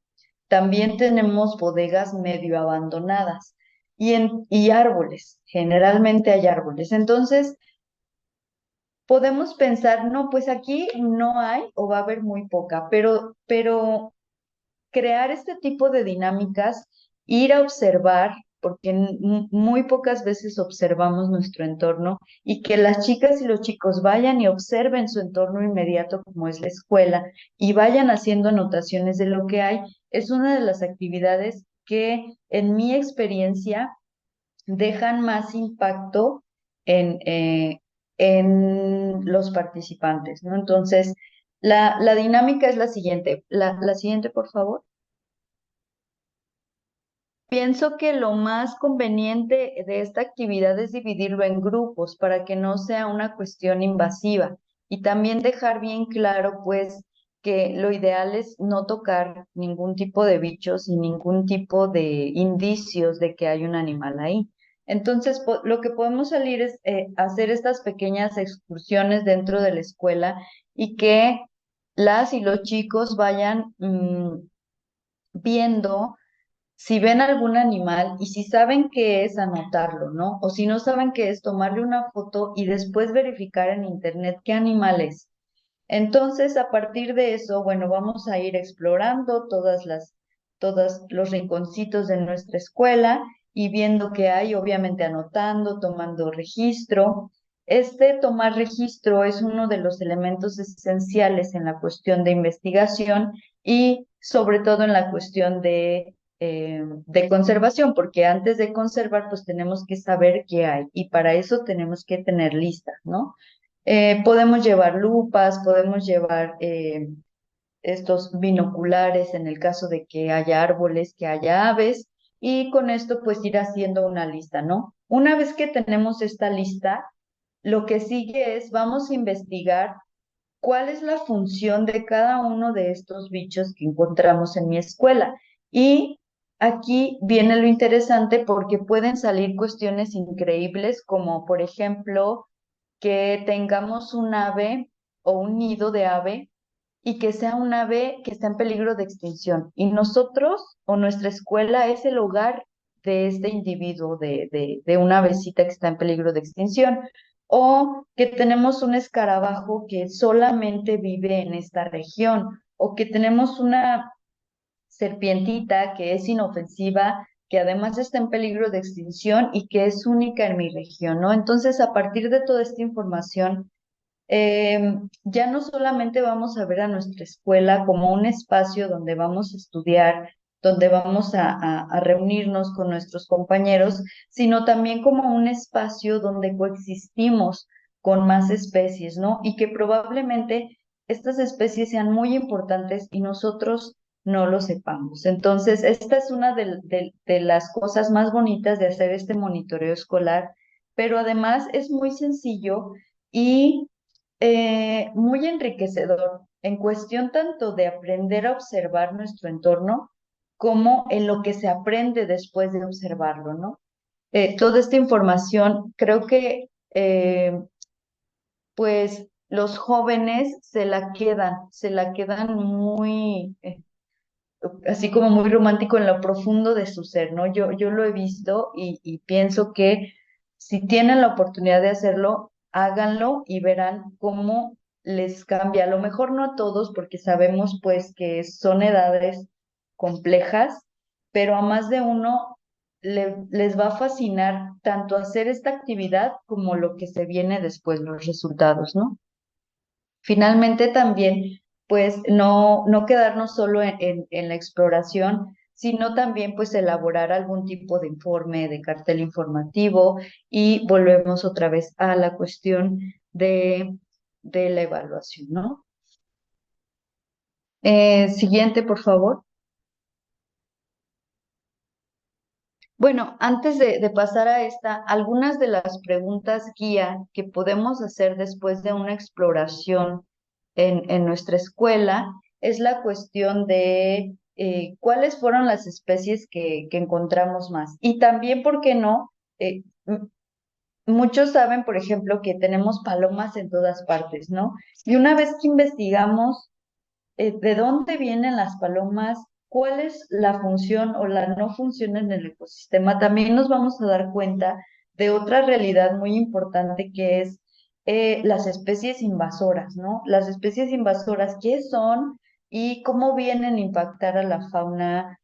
También tenemos bodegas medio abandonadas y árboles. Generalmente hay árboles. Entonces, podemos pensar, no, pues aquí no hay o va a haber muy poca, pero crear este tipo de dinámicas, ir a observar, porque muy pocas veces observamos nuestro entorno, y que las chicas y los chicos vayan y observen su entorno inmediato como es la escuela y vayan haciendo anotaciones de lo que hay, es una de las actividades que en mi experiencia dejan más impacto en, eh, en los participantes, ¿no? Entonces, la dinámica es la siguiente. La siguiente, por favor. Pienso que lo más conveniente de esta actividad es dividirlo en grupos para que no sea una cuestión invasiva y también dejar bien claro, pues, que lo ideal es no tocar ningún tipo de bichos y ningún tipo de indicios de que hay un animal ahí. Entonces, lo que podemos salir es hacer estas pequeñas excursiones dentro de la escuela y que las y los chicos vayan viendo si ven algún animal y si saben qué es, anotarlo, ¿no? O si no saben qué es, tomarle una foto y después verificar en internet qué animal es. Entonces, a partir de eso, bueno, vamos a ir explorando todos los rinconcitos de nuestra escuela y viendo qué hay, obviamente anotando, tomando registro. Este tomar registro es uno de los elementos esenciales en la cuestión de investigación y sobre todo en la cuestión de conservación, porque antes de conservar, pues tenemos que saber qué hay y para eso tenemos que tener listas, ¿no? Podemos llevar lupas, podemos llevar estos binoculares en el caso de que haya árboles, que haya aves, y con esto pues ir haciendo una lista, ¿no? Una vez que tenemos esta lista, lo que sigue es vamos a investigar cuál es la función de cada uno de estos bichos que encontramos en mi escuela. Y aquí viene lo interesante porque pueden salir cuestiones increíbles como por ejemplo que tengamos un ave o un nido de ave y que sea un ave que está en peligro de extinción. Y nosotros o nuestra escuela es el hogar de este individuo, de una avecita que está en peligro de extinción. O que tenemos un escarabajo que solamente vive en esta región. O que tenemos una serpientita que es inofensiva, que además está en peligro de extinción y que es única en mi región, ¿no? Entonces, a partir de toda esta información, ya no solamente vamos a ver a nuestra escuela como un espacio donde vamos a estudiar, donde vamos a reunirnos con nuestros compañeros, sino también como un espacio donde coexistimos con más especies, ¿no? Y que probablemente estas especies sean muy importantes y nosotros no lo sepamos. Entonces, esta es una de las cosas más bonitas de hacer este monitoreo escolar, pero además es muy sencillo y muy enriquecedor en cuestión tanto de aprender a observar nuestro entorno como en lo que se aprende después de observarlo, ¿no? Toda esta información, creo que pues los jóvenes se la quedan muy, así como muy romántico en lo profundo de su ser, ¿no? Yo lo he visto y pienso que si tienen la oportunidad de hacerlo, háganlo y verán cómo les cambia. A lo mejor no a todos, porque sabemos pues que son edades complejas, pero a más de uno les va a fascinar tanto hacer esta actividad como lo que se viene después, los resultados, ¿no? Finalmente también, pues no quedarnos solo en la exploración, sino también pues elaborar algún tipo de informe, de cartel informativo y volvemos otra vez a la cuestión de la evaluación, ¿no? Siguiente, por favor. Bueno, antes de pasar a esta, algunas de las preguntas guía que podemos hacer después de una exploración en nuestra escuela es la cuestión de cuáles fueron las especies que encontramos más. Y también, ¿por qué no? Muchos saben, por ejemplo, que tenemos palomas en todas partes, ¿no? Y una vez que investigamos de dónde vienen las palomas, cuál es la función o la no función en el ecosistema, también nos vamos a dar cuenta de otra realidad muy importante que es las especies invasoras, ¿no? Las especies invasoras, ¿qué son y cómo vienen a impactar a la fauna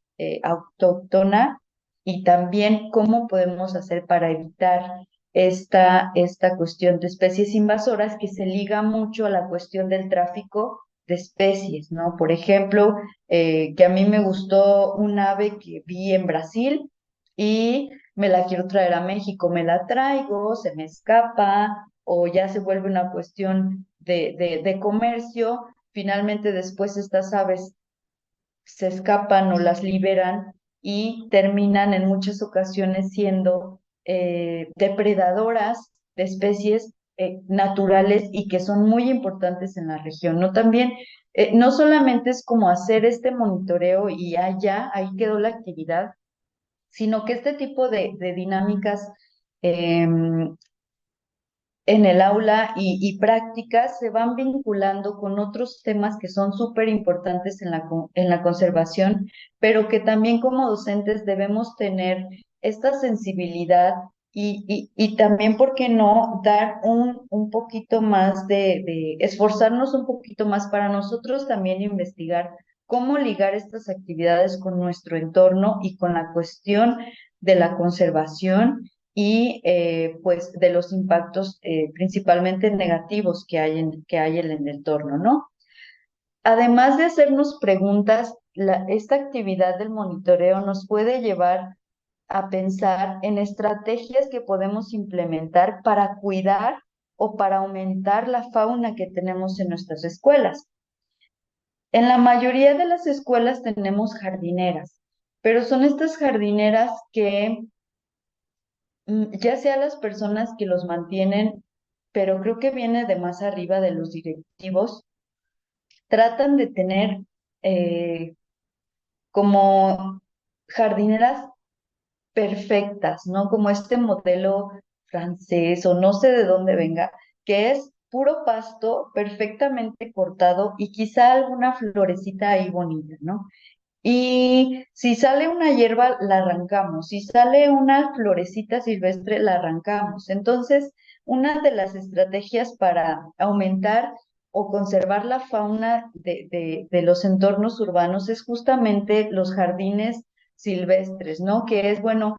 autóctona? Y también cómo podemos hacer para evitar esta cuestión de especies invasoras que se liga mucho a la cuestión del tráfico de especies, ¿no? Por ejemplo, que a mí me gustó un ave que vi en Brasil y me la quiero traer a México, me la traigo, se me escapa o ya se vuelve una cuestión de comercio. Finalmente después estas aves se escapan o las liberan y terminan en muchas ocasiones siendo depredadoras de especies naturales y que son muy importantes en la región, ¿no? También no solamente es como hacer este monitoreo y ya, ahí quedó la actividad, sino que este tipo de dinámicas em, en el aula y prácticas se van vinculando con otros temas que son súper importantes en la conservación, pero que también como docentes debemos tener esta sensibilidad y también, ¿por qué no?, dar un poquito más de esforzarnos un poquito más para nosotros también investigar cómo ligar estas actividades con nuestro entorno y con la cuestión de la conservación y pues de los impactos principalmente negativos que hay en el entorno, ¿no? Además de hacernos preguntas, esta actividad del monitoreo nos puede llevar a pensar en estrategias que podemos implementar para cuidar o para aumentar la fauna que tenemos en nuestras escuelas. En la mayoría de las escuelas tenemos jardineras, pero son estas jardineras que ya sea las personas que los mantienen, pero creo que viene de más arriba de los directivos, tratan de tener eh, como jardineras perfectas, ¿no? Como este modelo francés o no sé de dónde venga, que es puro pasto perfectamente cortado y quizá alguna florecita ahí bonita, ¿no? Y si sale una hierba, la arrancamos. Si sale una florecita silvestre, la arrancamos. Entonces, una de las estrategias para aumentar o conservar la fauna de los entornos urbanos es justamente los jardines silvestres, ¿no? Que es, bueno,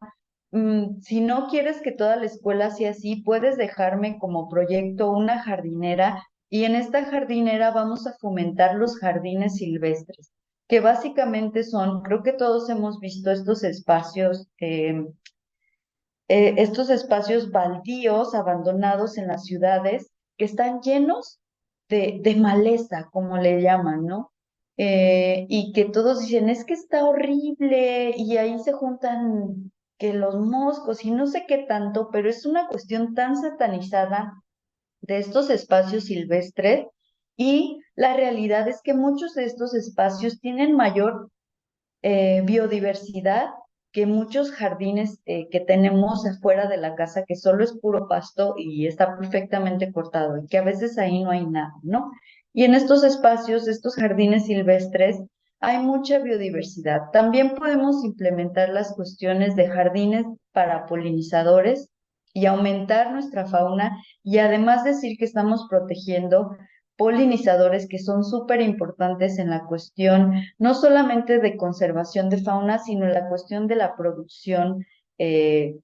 si no quieres que toda la escuela sea así, puedes dejarme como proyecto una jardinera y en esta jardinera vamos a fomentar los jardines silvestres que básicamente son, creo que todos hemos visto estos espacios baldíos, abandonados en las ciudades, que están llenos de maleza, como le llaman, ¿no? Y que todos dicen, es que está horrible, y ahí se juntan que los moscos y no sé qué tanto, pero es una cuestión tan satanizada de estos espacios silvestres y la realidad es que muchos de estos espacios tienen mayor biodiversidad que muchos jardines que tenemos afuera de la casa, que solo es puro pasto y está perfectamente cortado y que a veces ahí no hay nada, ¿no? Y en estos espacios, estos jardines silvestres, hay mucha biodiversidad. También podemos implementar las cuestiones de jardines para polinizadores y aumentar nuestra fauna y además decir que estamos protegiendo polinizadores que son súper importantes en la cuestión no solamente de conservación de fauna, sino en la cuestión de la producción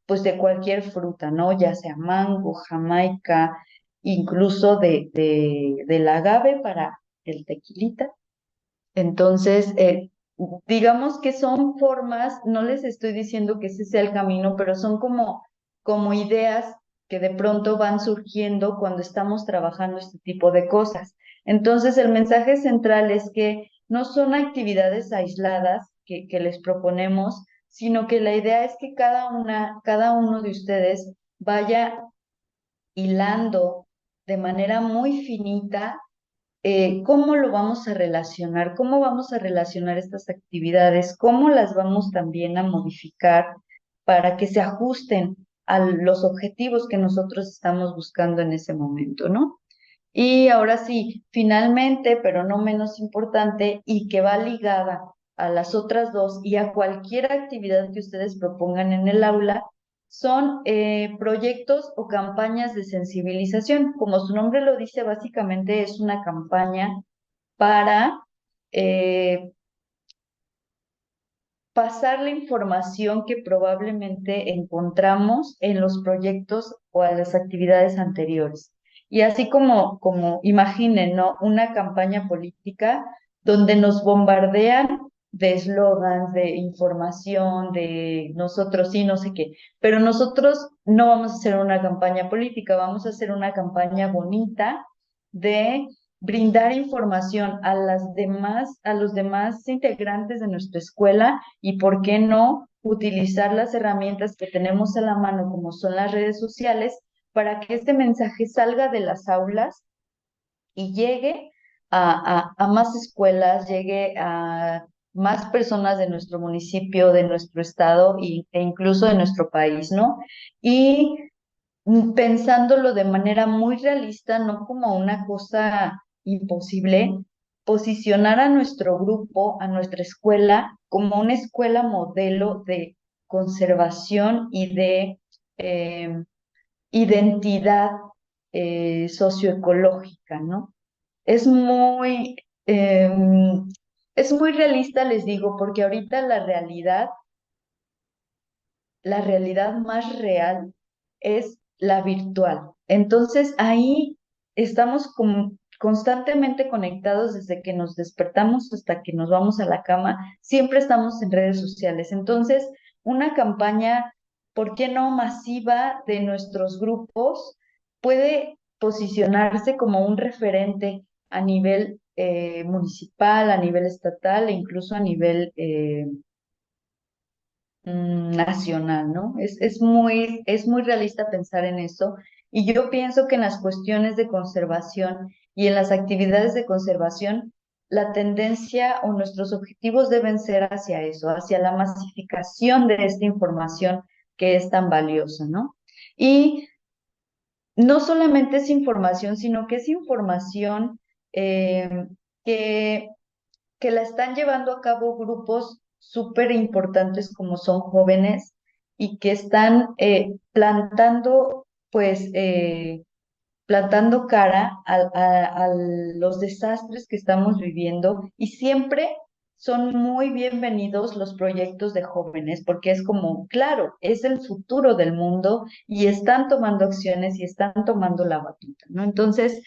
pues de cualquier fruta, ¿no? Ya sea mango, jamaica, incluso del agave para el tequilita. Entonces, digamos que son formas, no les estoy diciendo que ese sea el camino, pero son como ideas que de pronto van surgiendo cuando estamos trabajando este tipo de cosas. Entonces, el mensaje central es que no son actividades aisladas que les proponemos, sino que la idea es que cada uno de ustedes vaya hilando de manera muy finita cómo lo vamos a relacionar, cómo vamos a relacionar estas actividades, cómo las vamos también a modificar para que se ajusten a los objetivos que nosotros estamos buscando en ese momento, ¿no? Y ahora sí, finalmente, pero no menos importante, y que va ligada a las otras dos y a cualquier actividad que ustedes propongan en el aula, son proyectos o campañas de sensibilización. Como su nombre lo dice, básicamente es una campaña para eh, pasar la información que probablemente encontramos en los proyectos o a las actividades anteriores. Y así como imaginen, ¿no? Una campaña política donde nos bombardean de eslogans, de información, de nosotros sí, no sé qué. Pero nosotros no vamos a hacer una campaña política, vamos a hacer una campaña bonita de brindar información a los demás integrantes de nuestra escuela y por qué no utilizar las herramientas que tenemos a la mano, como son las redes sociales, para que este mensaje salga de las aulas y llegue a más escuelas, llegue a más personas de nuestro municipio, de nuestro estado e incluso de nuestro país, ¿no? Y pensándolo de manera muy realista, no como una cosa imposible, posicionar a nuestro grupo, a nuestra escuela, como una escuela modelo de conservación y de identidad socioecológica, ¿no? Es muy, es muy realista, les digo, porque ahorita la realidad más real es la virtual. Entonces ahí estamos constantemente conectados desde que nos despertamos hasta que nos vamos a la cama, siempre estamos en redes sociales. Entonces, una campaña, ¿por qué no masiva de nuestros grupos puede posicionarse como un referente a nivel municipal, a nivel estatal e incluso a nivel nacional, ¿no? Es muy realista pensar en eso. Y yo pienso que en las cuestiones de conservación y en las actividades de conservación, la tendencia o nuestros objetivos deben ser hacia eso, hacia la masificación de esta información que es tan valiosa, ¿no? Y no solamente es información, sino que es información eh, que que la están llevando a cabo grupos súper importantes como son jóvenes y que están plantando, pues, plantando cara a los desastres que estamos viviendo y siempre son muy bienvenidos los proyectos de jóvenes porque es como, claro, es el futuro del mundo y están tomando acciones y están tomando la batuta, ¿no? Entonces,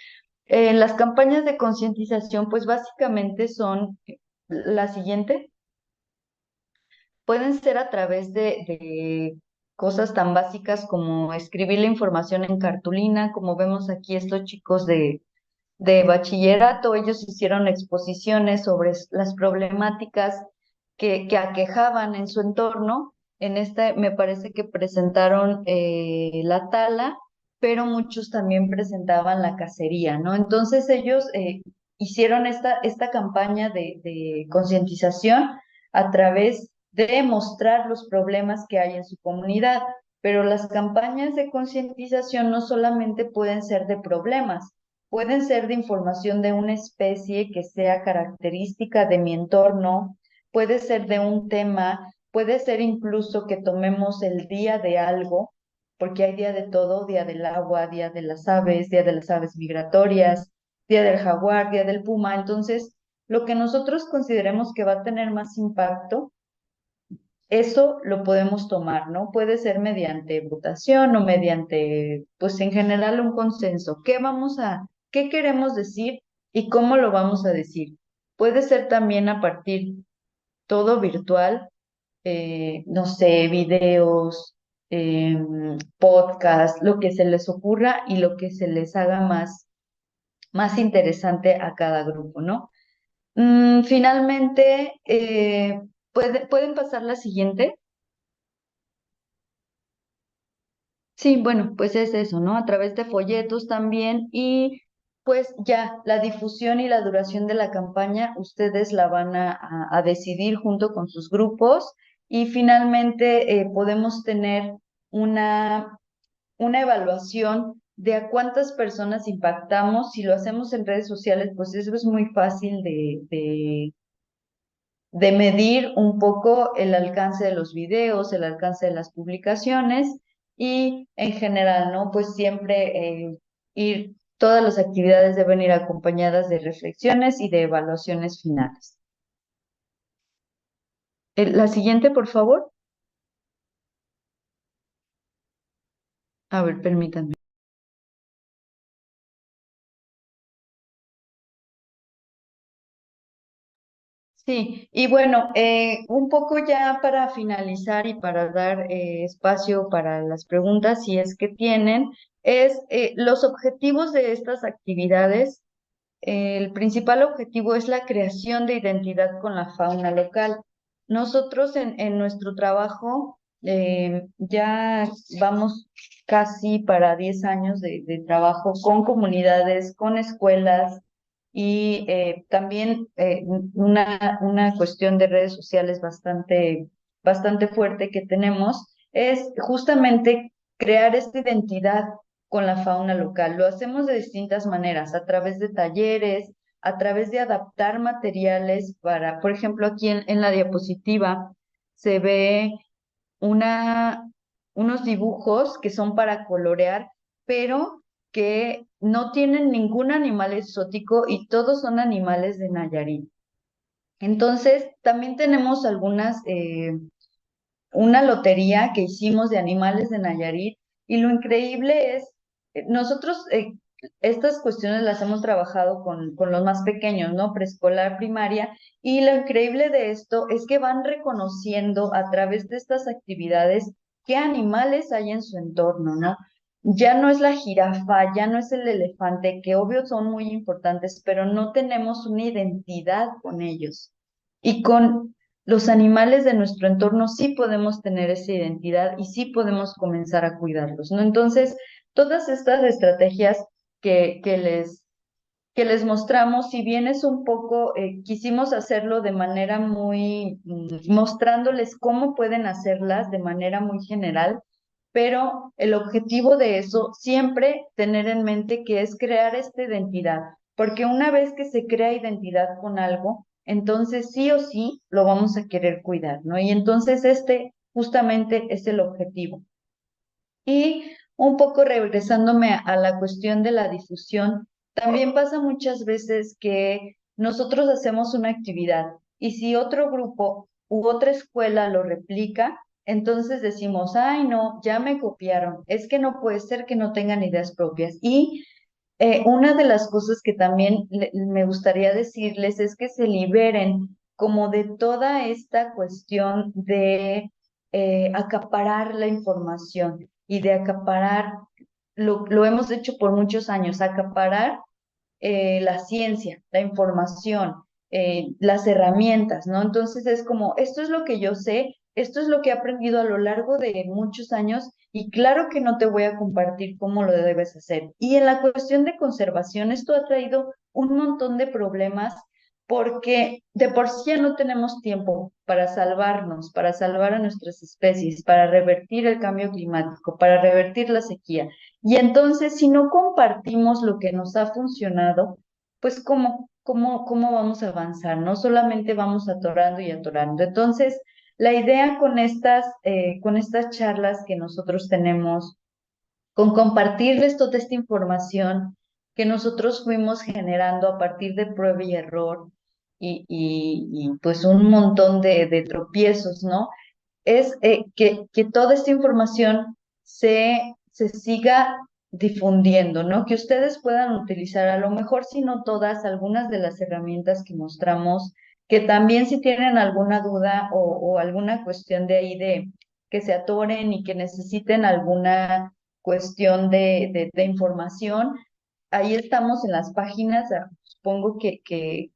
las campañas de concientización, pues básicamente son la siguiente, pueden ser a través de cosas tan básicas como escribir la información en cartulina, como vemos aquí estos chicos de bachillerato, ellos hicieron exposiciones sobre las problemáticas que aquejaban en su entorno. En este me parece que presentaron la tala, pero muchos también presentaban la cacería, ¿no? Entonces ellos hicieron esta campaña de concientización a través de mostrar los problemas que hay en su comunidad. Pero las campañas de concientización no solamente pueden ser de problemas, pueden ser de información de una especie que sea característica de mi entorno, puede ser de un tema, puede ser incluso que tomemos el día de algo, porque hay día de todo, día del agua, día de las aves migratorias, día del jaguar, día del puma. Entonces, lo que nosotros consideremos que va a tener más impacto, eso lo podemos tomar, ¿no? Puede ser mediante votación o mediante, pues en general un consenso. ¿Qué queremos decir y cómo lo vamos a decir? Puede ser también a partir todo virtual, no sé, videos, podcast, lo que se les ocurra y lo que se les haga más interesante a cada grupo, ¿no? Finalmente, ¿pueden pasar la siguiente? Sí, bueno, pues es eso, ¿no? A través de folletos también y pues ya la difusión y la duración de la campaña ustedes la van a decidir junto con sus grupos y finalmente podemos tener una, una evaluación de a cuántas personas impactamos. Si lo hacemos en redes sociales, pues eso es muy fácil de medir un poco el alcance de los videos, el alcance de las publicaciones y en general, ¿no? Pues siempre todas las actividades deben ir acompañadas de reflexiones y de evaluaciones finales. La siguiente, por favor. A ver, permítanme. Sí, y bueno, un poco ya para finalizar y para dar espacio para las preguntas, si es que tienen, es los objetivos de estas actividades. El principal objetivo es la creación de identidad con la fauna local. Nosotros en nuestro trabajo ya vamos casi para 10 años de trabajo con comunidades, con escuelas, y también una cuestión de redes sociales bastante fuerte que tenemos es justamente crear esta identidad con la fauna local. Lo hacemos de distintas maneras, a través de talleres, a través de adaptar materiales para, por ejemplo, aquí en la diapositiva se ve una, unos dibujos que son para colorear, pero que no tienen ningún animal exótico y todos son animales de Nayarit. Entonces, también tenemos una lotería que hicimos de animales de Nayarit y lo increíble es, nosotros estas cuestiones las hemos trabajado con los más pequeños, ¿no? Preescolar, primaria, y lo increíble de esto es que van reconociendo a través de estas actividades qué animales hay en su entorno, ¿no? Ya no es la jirafa, ya no es el elefante, que obvio son muy importantes, pero no tenemos una identidad con ellos. Y con los animales de nuestro entorno sí podemos tener esa identidad y sí podemos comenzar a cuidarlos, ¿no? Entonces, todas estas estrategias que les mostramos, si bien es un poco, quisimos hacerlo de manera muy, mostrándoles cómo pueden hacerlas de manera muy general, pero el objetivo de eso siempre tener en mente que es crear esta identidad, porque una vez que se crea identidad con algo, entonces sí o sí lo vamos a querer cuidar, ¿no? Y entonces este justamente es el objetivo. Y un poco regresándome a la cuestión de la difusión, también pasa muchas veces que nosotros hacemos una actividad y si otro grupo u otra escuela lo replica, entonces decimos, ay, no, ya me copiaron, es que no puede ser que no tengan ideas propias. Y una de las cosas que también me gustaría decirles es que se liberen como de toda esta cuestión de acaparar la información y de acaparar, lo hemos hecho por muchos años, acaparar la ciencia, la información, las herramientas, ¿no? Entonces es como, esto es lo que yo sé, esto es lo que he aprendido a lo largo de muchos años y claro que no te voy a compartir cómo lo debes hacer. Y en la cuestión de conservación, esto ha traído un montón de problemas porque de por sí ya no tenemos tiempo para salvarnos, para salvar a nuestras especies, para revertir el cambio climático, para revertir la sequía. Y entonces, si no compartimos lo que nos ha funcionado, pues ¿cómo vamos a avanzar? No solamente vamos atorando y atorando. Entonces, la idea con estas charlas que nosotros tenemos, con compartirles toda esta información que nosotros fuimos generando a partir de prueba y error pues un montón de tropiezos, ¿no? Es que toda esta información se siga difundiendo, ¿no? Que ustedes puedan utilizar, a lo mejor si no todas, algunas de las herramientas que mostramos, que también si tienen alguna duda o alguna cuestión de ahí de que se atoren y que necesiten alguna cuestión de información, ahí estamos en las páginas, supongo que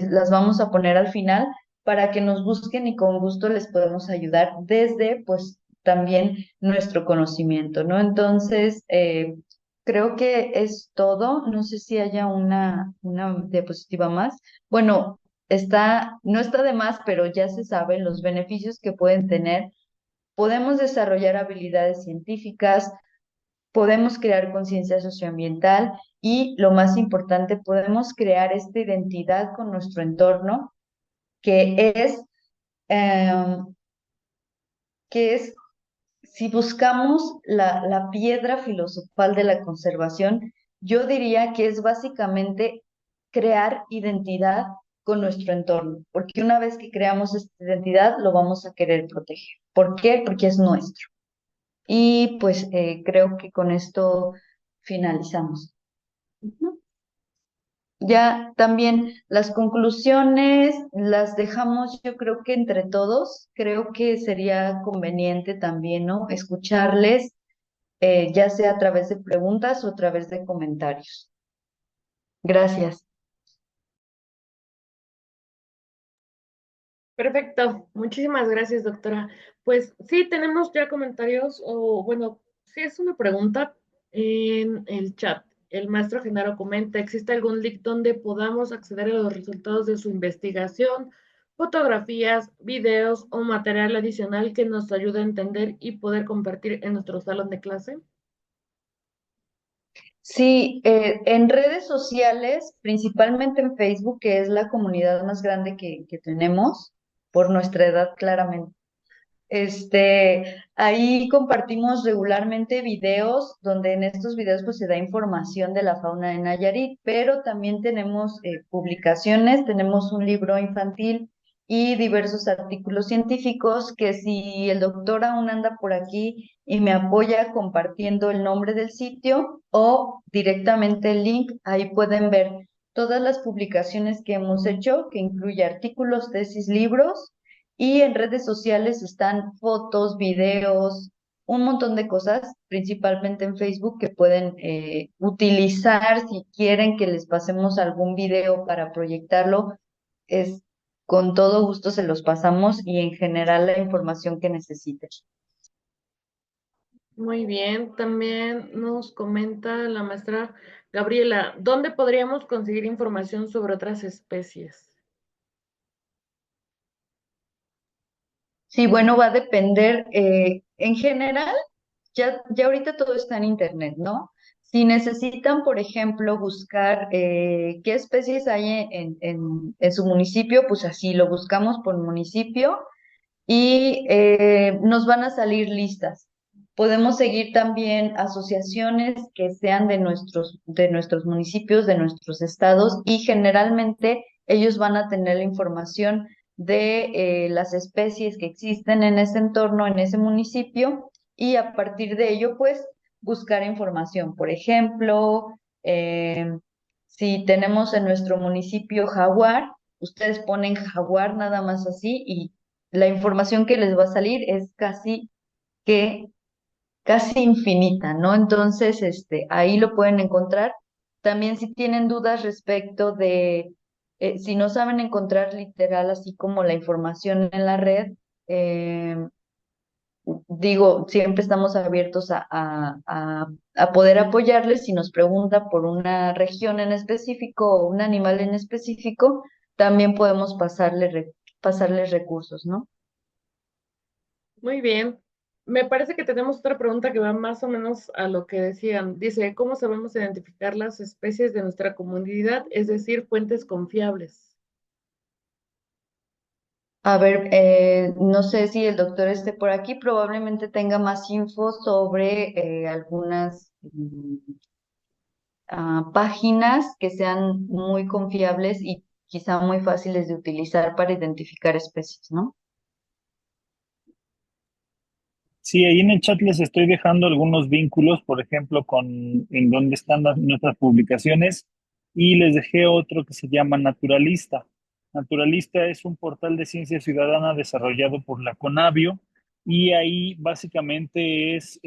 las vamos a poner al final para que nos busquen y con gusto les podemos ayudar desde, pues, también nuestro conocimiento, ¿no? Entonces, creo que es todo. No sé si haya una diapositiva más. Bueno, no está de más, pero ya se saben los beneficios que pueden tener. Podemos desarrollar habilidades científicas, podemos crear conciencia socioambiental y, lo más importante, podemos crear esta identidad con nuestro entorno que es eh, si buscamos la piedra filosofal de la conservación, yo diría que es básicamente crear identidad con nuestro entorno, porque una vez que creamos esta identidad, lo vamos a querer proteger. ¿Por qué? Porque es nuestro. Y pues creo que con esto finalizamos. Ujú. Ya también las conclusiones las dejamos, yo creo que entre todos, creo que sería conveniente también, ¿no? Escucharles, ya sea a través de preguntas o a través de comentarios. Gracias. Perfecto, muchísimas gracias, doctora. Pues sí, tenemos ya comentarios, o bueno, sí es una pregunta en el chat. el maestro Genaro comenta, ¿existe algún link donde podamos acceder a los resultados de su investigación, fotografías, videos o material adicional que nos ayude a entender y poder compartir en nuestro salón de clase? Sí, en redes sociales, principalmente en Facebook, que es la comunidad más grande que tenemos, por nuestra edad claramente. Ahí compartimos regularmente videos, donde en estos videos pues se da información de la fauna de Nayarit, pero también tenemos publicaciones, tenemos un libro infantil y diversos artículos científicos que si el doctor aún anda por aquí y me apoya compartiendo el nombre del sitio o directamente el link, ahí pueden ver todas las publicaciones que hemos hecho, que incluye artículos, tesis, libros, y en redes sociales están fotos, videos, un montón de cosas, principalmente en Facebook, que pueden utilizar si quieren que les pasemos algún video para proyectarlo. Es con todo gusto se los pasamos y en general la información que necesiten. Muy bien, también nos comenta la maestra Gabriela, ¿dónde podríamos conseguir información sobre otras especies? Sí, bueno, va a depender. En general, ya ahorita todo está en internet, ¿no? Si necesitan, por ejemplo, buscar qué especies hay en su municipio, pues así lo buscamos por municipio y nos van a salir listas. Podemos seguir también asociaciones que sean de nuestros municipios, de nuestros estados, y generalmente ellos van a tener la información de las especies que existen en ese entorno, en ese municipio, y a partir de ello, pues, buscar información. Por ejemplo, si tenemos en nuestro municipio jaguar, ustedes ponen jaguar nada más así y la información que les va a salir es que casi infinita, ¿no? Entonces, ahí lo pueden encontrar. También si tienen dudas respecto de, si no saben encontrar literal así como la información en la red, eh, digo, siempre estamos abiertos a poder apoyarles. Si nos pregunta por una región en específico o un animal en específico, también podemos pasarles recursos, ¿no? Muy bien. Me parece que tenemos otra pregunta que va más o menos a lo que decían. Dice, ¿cómo sabemos identificar las especies de nuestra comunidad? Es decir, fuentes confiables. A ver, no sé si el doctor esté por aquí, probablemente tenga más info sobre algunas páginas que sean muy confiables y quizá muy fáciles de utilizar para identificar especies, ¿no? Sí, ahí en el chat les estoy dejando algunos vínculos, por ejemplo, en dónde están nuestras publicaciones, y les dejé otro que se llama Naturalista. Naturalista es un portal de ciencia ciudadana desarrollado por la Conavio, y ahí básicamente es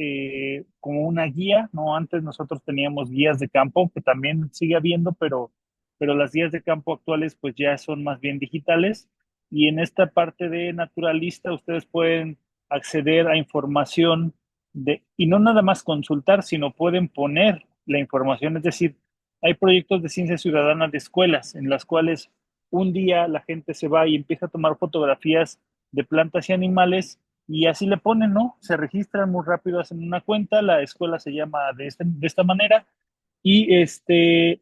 como una guía, ¿no? Antes nosotros teníamos guías de campo, que también sigue habiendo, pero las guías de campo actuales pues ya son más bien digitales, y en esta parte de Naturalista ustedes pueden acceder a información y no nada más consultar, sino pueden poner la información. Es decir, hay proyectos de ciencia ciudadana de escuelas en las cuales un día la gente se va y empieza a tomar fotografías de plantas y animales, y así le ponen, ¿no? Se registran muy rápido, hacen una cuenta, la escuela se llama de esta manera, y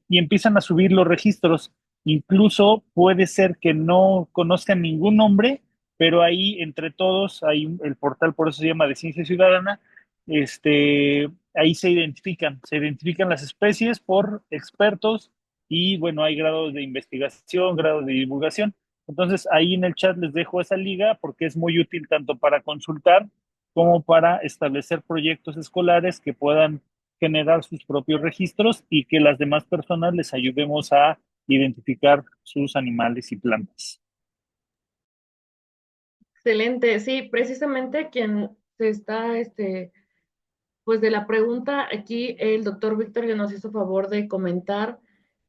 empiezan a subir los registros. Incluso puede ser que no conozcan ningún nombre, pero ahí entre todos, el portal por eso se llama de Ciencia Ciudadana, ahí se identifican las especies por expertos, y bueno, hay grados de investigación, grados de divulgación. Entonces ahí en el chat les dejo esa liga porque es muy útil tanto para consultar como para establecer proyectos escolares que puedan generar sus propios registros y que las demás personas les ayudemos a identificar sus animales y plantas. Excelente. Sí, precisamente quien se está, pues de la pregunta, aquí el doctor Víctor ya nos hizo favor de comentar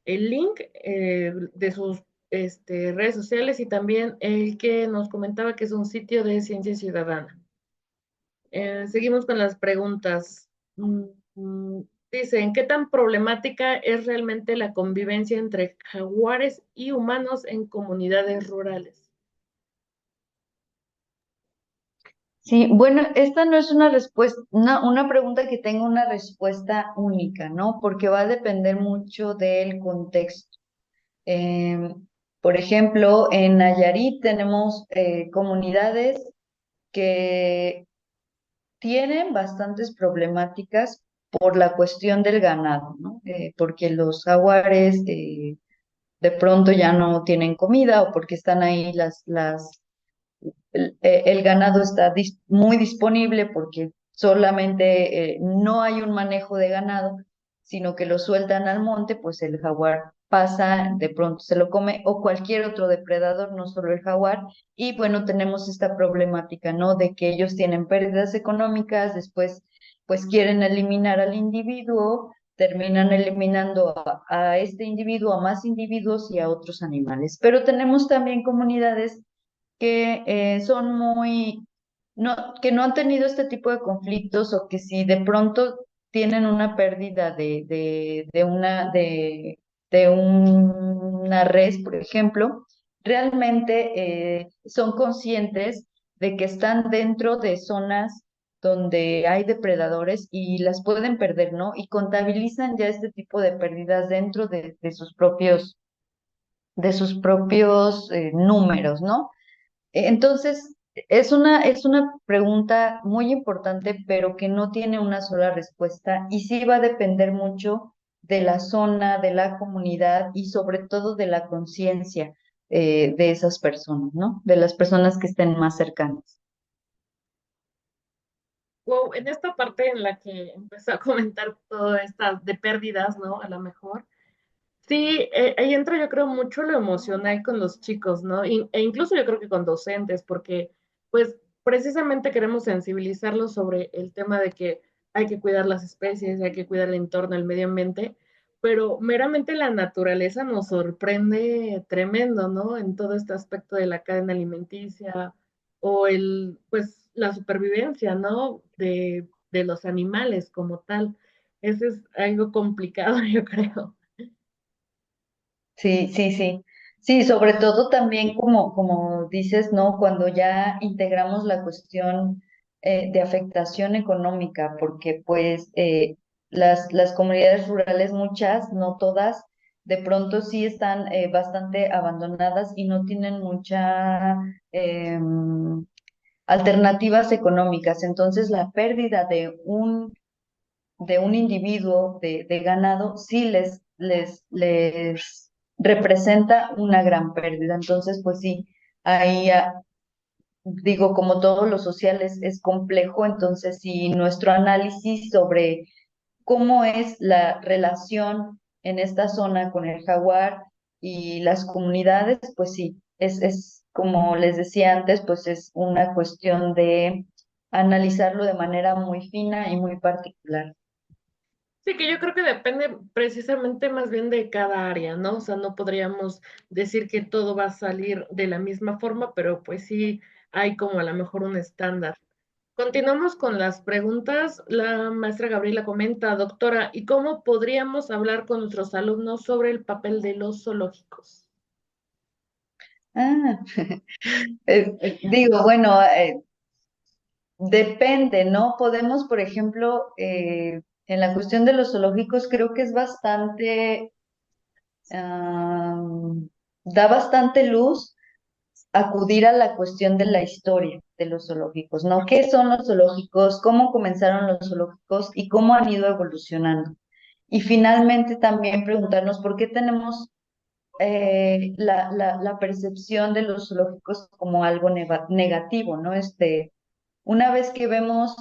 el link de sus redes sociales y también el que nos comentaba que es un sitio de ciencia ciudadana. Seguimos con las preguntas. Dicen, ¿qué tan problemática es realmente la convivencia entre jaguares y humanos en comunidades rurales? Sí, bueno, esta no es una respuesta, una pregunta que tenga una respuesta única, ¿no? Porque va a depender mucho del contexto. Por ejemplo, en Nayarit tenemos comunidades que tienen bastantes problemáticas por la cuestión del ganado, ¿no? Porque los jaguares de pronto ya no tienen comida o porque están ahí el ganado está muy disponible porque solamente no hay un manejo de ganado, sino que lo sueltan al monte, pues el jaguar pasa, de pronto se lo come o cualquier otro depredador, no solo el jaguar. Y bueno, tenemos esta problemática, ¿no? De que ellos tienen pérdidas económicas, después pues quieren eliminar al individuo, terminan eliminando a este individuo, a más individuos y a otros animales. Pero tenemos también comunidades que son muy, no, que no han tenido este tipo de conflictos o que si de pronto tienen una pérdida de una res, por ejemplo, realmente son conscientes de que están dentro de zonas donde hay depredadores y las pueden perder, ¿no? Y contabilizan ya este tipo de pérdidas dentro de sus propios números, ¿no? Entonces, es una pregunta muy importante, pero que no tiene una sola respuesta y sí va a depender mucho de la zona, de la comunidad y sobre todo de la conciencia de esas personas, ¿no? De las personas que estén más cercanas. Wow, en esta parte en la que empezó a comentar todo esta de pérdidas, ¿no? A lo mejor. Sí, ahí entra yo creo mucho lo emocional con los chicos, ¿no? E incluso yo creo que con docentes, porque pues precisamente queremos sensibilizarlos sobre el tema de que hay que cuidar las especies, hay que cuidar el entorno, el medio ambiente, pero meramente la naturaleza nos sorprende tremendo, ¿no? En todo este aspecto de la cadena alimenticia o pues la supervivencia, ¿no? De los animales como tal. Eso es algo complicado, yo creo. Sí, sí, sí. Sí, sobre todo también como dices, ¿no? Cuando ya integramos la cuestión de afectación económica, porque pues las comunidades rurales, muchas, no todas, de pronto sí están bastante abandonadas y no tienen mucha alternativas económicas. Entonces, la pérdida de un individuo de ganado, sí les representa una gran pérdida. Entonces, pues sí, ahí digo, como todo lo social es complejo, entonces sí, nuestro análisis sobre cómo es la relación en esta zona con el jaguar y las comunidades, pues sí, es como les decía antes, pues es una cuestión de analizarlo de manera muy fina y muy particular. Sí, que yo creo que depende precisamente más bien de cada área, ¿no? O sea, no podríamos decir que todo va a salir de la misma forma, pero pues sí hay como a lo mejor un estándar. Continuamos con las preguntas. La maestra Gabriela comenta, doctora, ¿y cómo podríamos hablar con nuestros alumnos sobre el papel de los zoológicos? Ah, digo, bueno, depende, ¿no? Podemos, por ejemplo, en la cuestión de los zoológicos, creo que es bastante, da bastante luz acudir a la cuestión de la historia de los zoológicos, ¿no? ¿Qué son los zoológicos? ¿Cómo comenzaron los zoológicos y cómo han ido evolucionando? Y finalmente también preguntarnos por qué tenemos la percepción de los zoológicos como algo negativo, ¿no? Una vez que vemos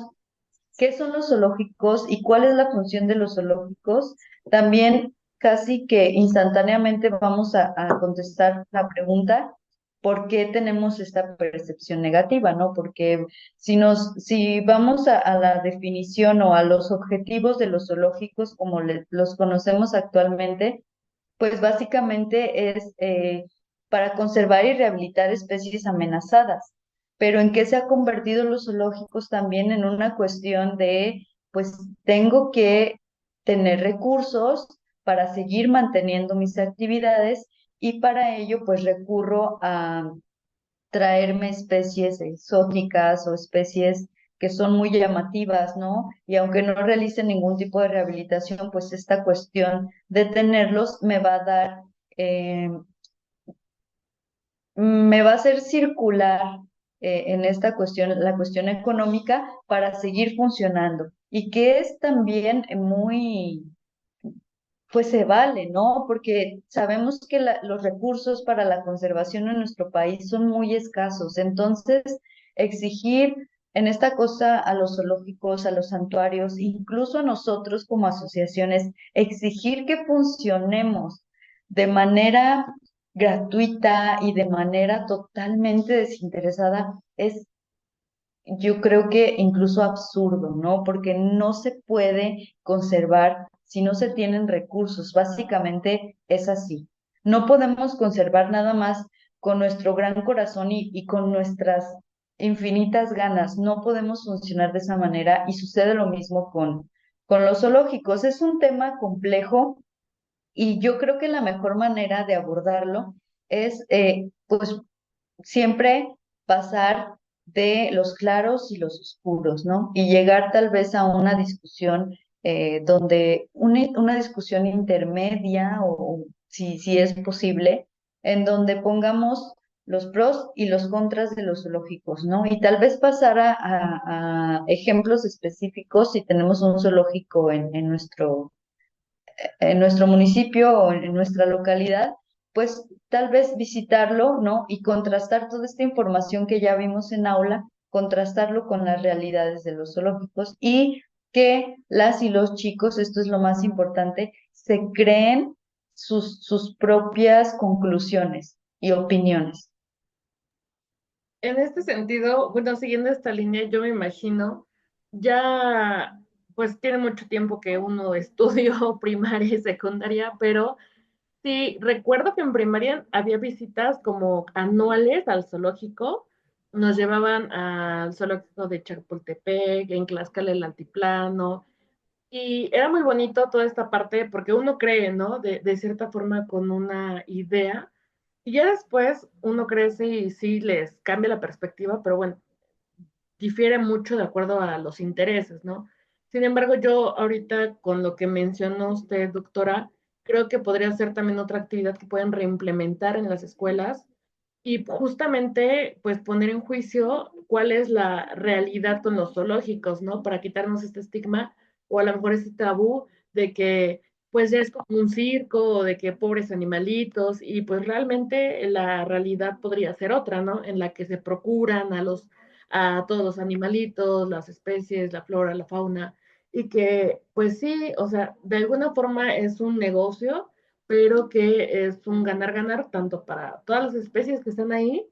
qué son los zoológicos y cuál es la función de los zoológicos, también casi que instantáneamente vamos a contestar la pregunta, ¿por qué tenemos esta percepción negativa, no? Porque si vamos a la definición o a los objetivos de los zoológicos como los conocemos actualmente, pues básicamente es para conservar y rehabilitar especies amenazadas. Pero ¿en qué se ha convertido los zoológicos también en una cuestión de, pues tengo que tener recursos para seguir manteniendo mis actividades y para ello pues recurro a traerme especies exóticas o especies que son muy llamativas, ¿no? Y aunque no realicen ningún tipo de rehabilitación, pues esta cuestión de tenerlos me va a dar, eh, me va a hacer circular en esta cuestión, la cuestión económica para seguir funcionando. Y que es también muy, pues se vale, ¿no? Porque sabemos que los recursos para la conservación en nuestro país son muy escasos. Entonces, exigir en esta cosa a los zoológicos, a los santuarios, incluso a nosotros como asociaciones, exigir que funcionemos de manera gratuita y de manera totalmente desinteresada es, yo creo que incluso absurdo, ¿no? Porque no se puede conservar si no se tienen recursos. Básicamente es así. No podemos conservar nada más con nuestro gran corazón y con nuestras infinitas ganas. No podemos funcionar de esa manera y sucede lo mismo con los zoológicos. Es un tema complejo y yo creo que la mejor manera de abordarlo es, pues, siempre pasar de los claros y los oscuros, ¿no? Y llegar tal vez a una discusión donde una discusión intermedia o si es posible, en donde pongamos los pros y los contras de los zoológicos, ¿no? Y tal vez pasar a ejemplos específicos si tenemos un zoológico en nuestro municipio o en nuestra localidad, pues tal vez visitarlo, ¿no? Y contrastar toda esta información que ya vimos en aula, contrastarlo con las realidades de los zoológicos y que las y los chicos, esto es lo más importante, se creen sus propias conclusiones y opiniones. En este sentido, bueno, siguiendo esta línea, yo me imagino, ya pues tiene mucho tiempo que uno estudió primaria y secundaria, pero sí, recuerdo que en primaria había visitas como anuales al zoológico. Nos llevaban al zoológico de Chapultepec, en Tlaxcala el Altiplano, y era muy bonito toda esta parte porque uno cree, ¿no? De cierta forma con una idea, y ya después uno crece y sí les cambia la perspectiva, pero bueno, difiere mucho de acuerdo a los intereses, ¿no? Sin embargo, yo ahorita con lo que mencionó usted, doctora, creo que podría ser también otra actividad que pueden reimplementar en las escuelas y justamente pues poner en juicio cuál es la realidad con los zoológicos, ¿no? Para quitarnos este estigma o a lo mejor este tabú de que pues ya es como un circo o de que pobres animalitos y pues realmente la realidad podría ser otra, ¿no? En la que se procuran a todos los animalitos, las especies, la flora, la fauna y que pues sí, o sea, de alguna forma es un negocio pero que es un ganar-ganar tanto para todas las especies que están ahí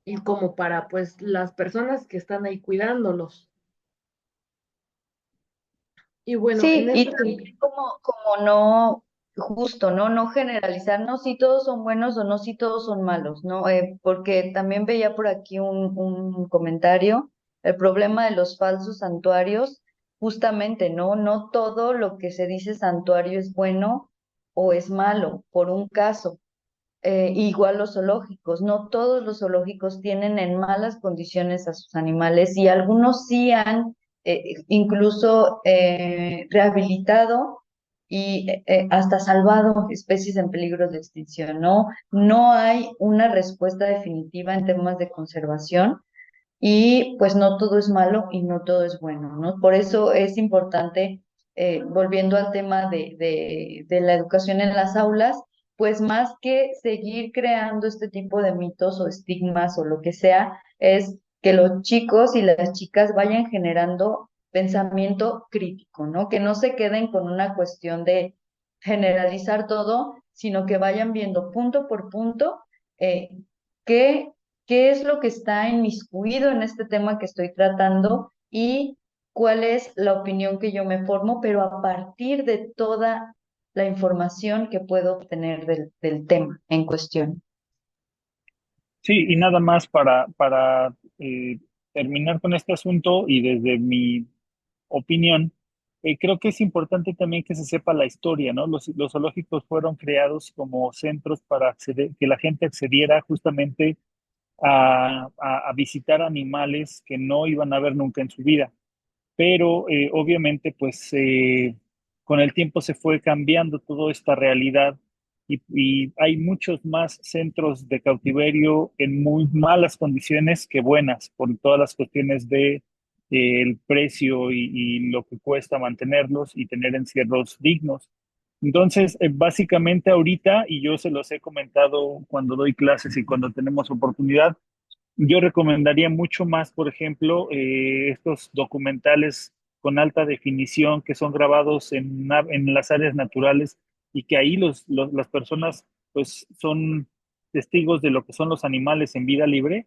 y como para pues las personas que están ahí cuidándolos. Y bueno, Sí, en y este también sentido, como no, justo, ¿no? No generalizar, no si todos son buenos o no si todos son malos, ¿no? Porque también veía por aquí un comentario, el problema de los falsos santuarios, justamente, ¿no? No todo lo que se dice santuario es bueno o es malo, por un caso. Igual los zoológicos, no todos los zoológicos tienen en malas condiciones a sus animales y algunos sí han incluso rehabilitado y hasta salvado especies en peligro de extinción, ¿no? No hay una respuesta definitiva en temas de conservación y pues no todo es malo y no todo es bueno, ¿no? Por eso es importante, volviendo al tema de la educación en las aulas, pues más que seguir creando este tipo de mitos o estigmas o lo que sea, es que los chicos y las chicas vayan generando pensamiento crítico, ¿no? Que no se queden con una cuestión de generalizar todo, sino que vayan viendo punto por punto eh, qué qué es lo que está inmiscuido en este tema que estoy tratando y cuál es la opinión que yo me formo, pero a partir de toda la información que puedo obtener del tema en cuestión. Sí, y nada más para terminar con este asunto y desde mi opinión, creo que es importante también que se sepa la historia, ¿no? Los zoológicos fueron creados como centros para que la gente accediera justamente a visitar animales que no iban a ver nunca en su vida. Pero obviamente, pues con el tiempo se fue cambiando toda esta realidad y hay muchos más centros de cautiverio en muy malas condiciones que buenas, por todas las cuestiones de el precio y lo que cuesta mantenerlos y tener encierros dignos. Entonces, básicamente ahorita, y yo se los he comentado cuando doy clases y cuando tenemos oportunidad, yo recomendaría mucho más, por ejemplo, estos documentales con alta definición que son grabados en las áreas naturales y que ahí las personas pues son testigos de lo que son los animales en vida libre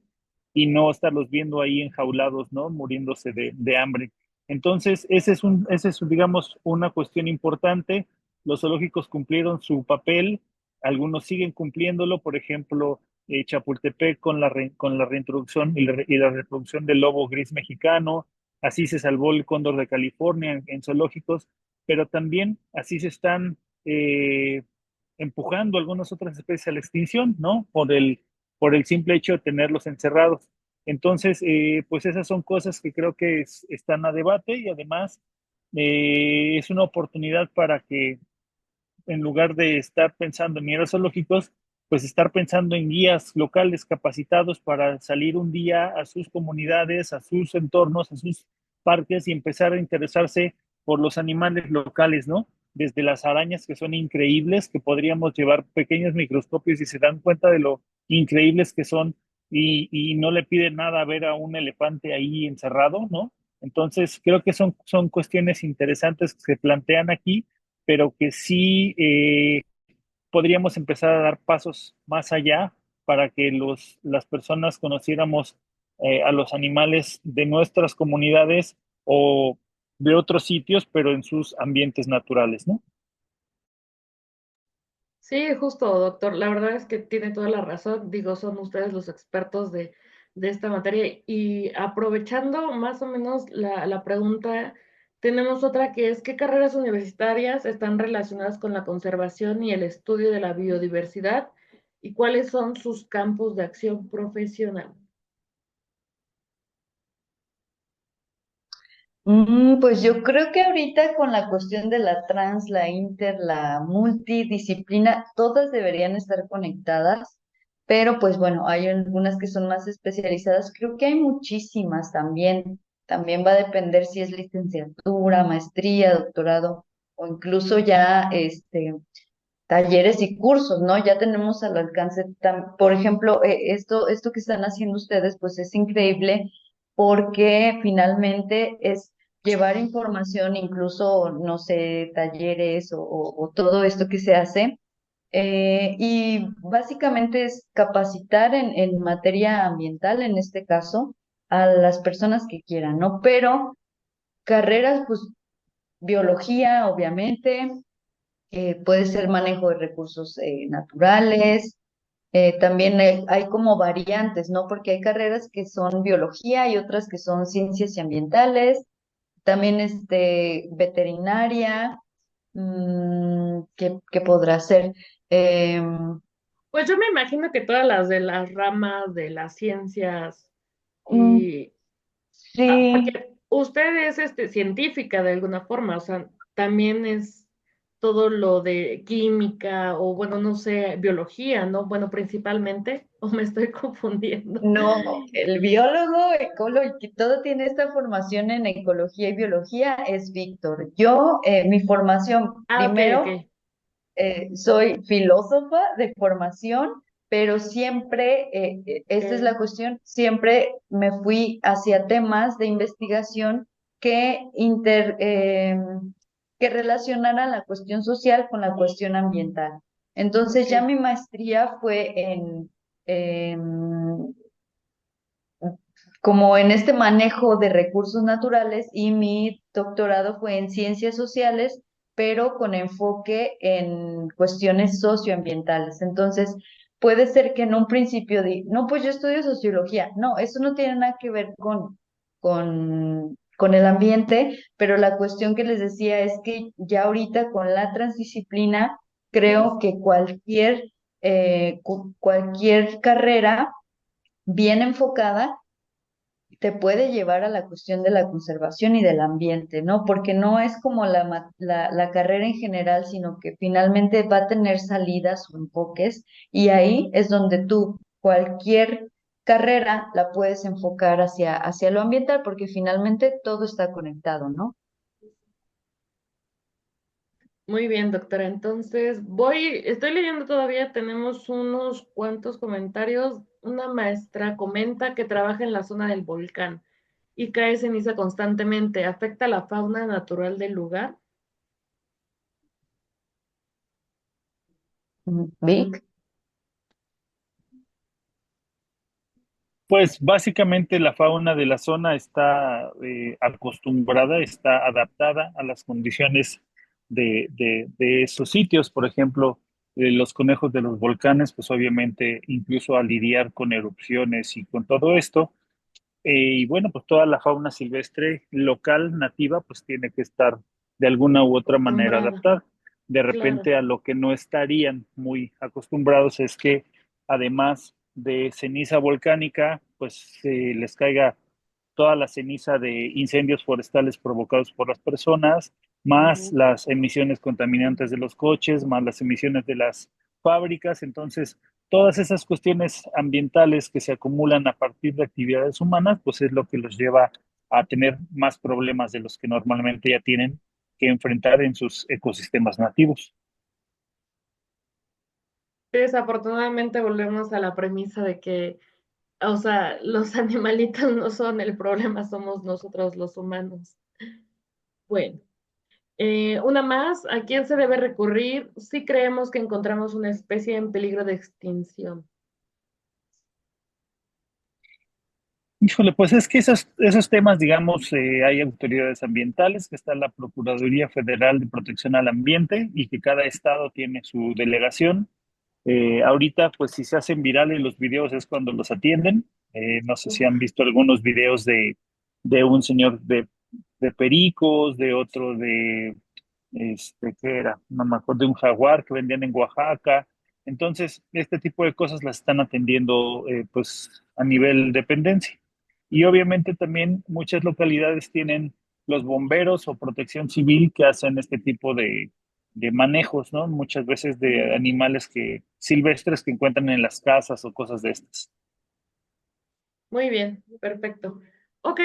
y no estarlos viendo ahí enjaulados, ¿no? Muriéndose de hambre. Entonces, ese es, digamos, una cuestión importante. Los zoológicos cumplieron su papel, algunos siguen cumpliéndolo, por ejemplo, Chapultepec con la reintroducción y la reproducción del lobo gris mexicano, así se salvó el cóndor de California en zoológicos, pero también así se están eh, empujando algunas otras especies a la extinción, ¿no? Por el simple hecho de tenerlos encerrados. Entonces, pues esas son cosas que creo que están a debate y además es una oportunidad para que en lugar de estar pensando en ir a zoológicos, pues estar pensando en guías locales capacitados para salir un día a sus comunidades, a sus entornos, a sus parques y empezar a interesarse por los animales locales, ¿no? Desde las arañas que son increíbles, que podríamos llevar pequeños microscopios y se dan cuenta de lo increíbles que son y no le piden nada a ver a un elefante ahí encerrado, ¿no? Entonces, creo que son cuestiones interesantes que se plantean aquí pero que sí podríamos empezar a dar pasos más allá para que las personas conociéramos a los animales de nuestras comunidades o de otros sitios, pero en sus ambientes naturales, ¿no? Sí, justo, doctor. La verdad es que tiene toda la razón. Digo, son ustedes los expertos de esta materia. Y aprovechando más o menos la pregunta, tenemos otra que es, ¿qué carreras universitarias están relacionadas con la conservación y el estudio de la biodiversidad? ¿Y cuáles son sus campos de acción profesional? Pues yo creo que ahorita con la cuestión de la trans, la inter, la multidisciplina, todas deberían estar conectadas, pero pues bueno, hay algunas que son más especializadas. Creo que hay muchísimas también. También va a depender si es licenciatura, maestría, doctorado o incluso ya talleres y cursos, ¿no? Ya tenemos al alcance, por ejemplo, esto que están haciendo ustedes, pues es increíble porque finalmente es llevar información, incluso, no sé, talleres o todo esto que se hace. Y básicamente es capacitar en materia ambiental, en este caso, a las personas que quieran, ¿no? Pero carreras, pues biología, obviamente, puede ser manejo de recursos naturales, también hay como variantes, ¿no? Porque hay carreras que son biología y otras que son ciencias y ambientales, también veterinaria, ¿qué podrá ser? Em, Pues yo me imagino que todas las de las ramas de las ciencias mm, y sí. porque usted es científica de alguna forma, o sea, también es todo lo de química o bueno, no sé, biología, ¿no? Bueno, principalmente, o me estoy confundiendo. No, el biólogo, ecólogo, que todo tiene esta formación en ecología y biología es Víctor. Yo, mi formación, Ah, ok, primero, ok. soy filósofa de formación, pero siempre, esta es Ok. la cuestión, siempre me fui hacia temas de investigación que relacionaran la cuestión social con la cuestión ambiental. Entonces ya Ok. mi maestría fue en como en este manejo de recursos naturales y mi doctorado fue en ciencias sociales, pero con enfoque en cuestiones socioambientales. Entonces, puede ser que en un principio no, pues yo estudio sociología. No, eso no tiene nada que ver con con el ambiente, pero la cuestión que les decía es que ya ahorita con la transdisciplina, creo que cualquier carrera bien enfocada te puede llevar a la cuestión de la conservación y del ambiente, ¿no? Porque no es como la carrera en general, sino que finalmente va a tener salidas o enfoques y ahí es donde tú cualquier carrera la puedes enfocar hacia lo ambiental, porque finalmente todo está conectado, ¿no? Muy bien, doctora. Entonces, estoy leyendo todavía, tenemos unos cuantos comentarios. Una maestra comenta que trabaja en la zona del volcán y cae ceniza constantemente. ¿Afecta la fauna natural del lugar? Vic. Pues básicamente la fauna de la zona está acostumbrada, está adaptada a las condiciones de esos sitios. Por ejemplo, los conejos de los volcanes, pues obviamente incluso a lidiar con erupciones y con todo esto. Y bueno, pues toda la fauna silvestre local, nativa, pues tiene que estar de alguna u otra manera Acostumbrada, adaptada. De claro. repente a lo que no estarían muy acostumbrados es que además de ceniza volcánica, pues les caiga toda la ceniza de incendios forestales provocados por las personas, más Ujú. las emisiones contaminantes de los coches, más las emisiones de las fábricas. Entonces, todas esas cuestiones ambientales que se acumulan a partir de actividades humanas, pues es lo que los lleva a tener más problemas de los que normalmente ya tienen que enfrentar en sus ecosistemas nativos. Desafortunadamente volvemos a la premisa de que, o sea, los animalitos no son el problema, somos nosotros los humanos. Bueno. Una más, ¿a quién se debe recurrir si creemos que encontramos una especie en peligro de extinción? Híjole, pues es que esos temas, digamos, hay autoridades ambientales, que está la Procuraduría Federal de Protección al Ambiente y que cada estado tiene su delegación. Ahorita, pues si se hacen virales los videos es cuando los atienden. No sé si han visto algunos videos de un señor de pericos, de otro ¿qué era? No me acuerdo, de un jaguar que vendían en Oaxaca. Entonces, este tipo de cosas las están atendiendo, pues, a nivel dependencia. Y obviamente también muchas localidades tienen los bomberos o protección civil que hacen este tipo de manejos, ¿no? Muchas veces de animales silvestres que encuentran en las casas o cosas de estas. Muy bien, perfecto. Ok,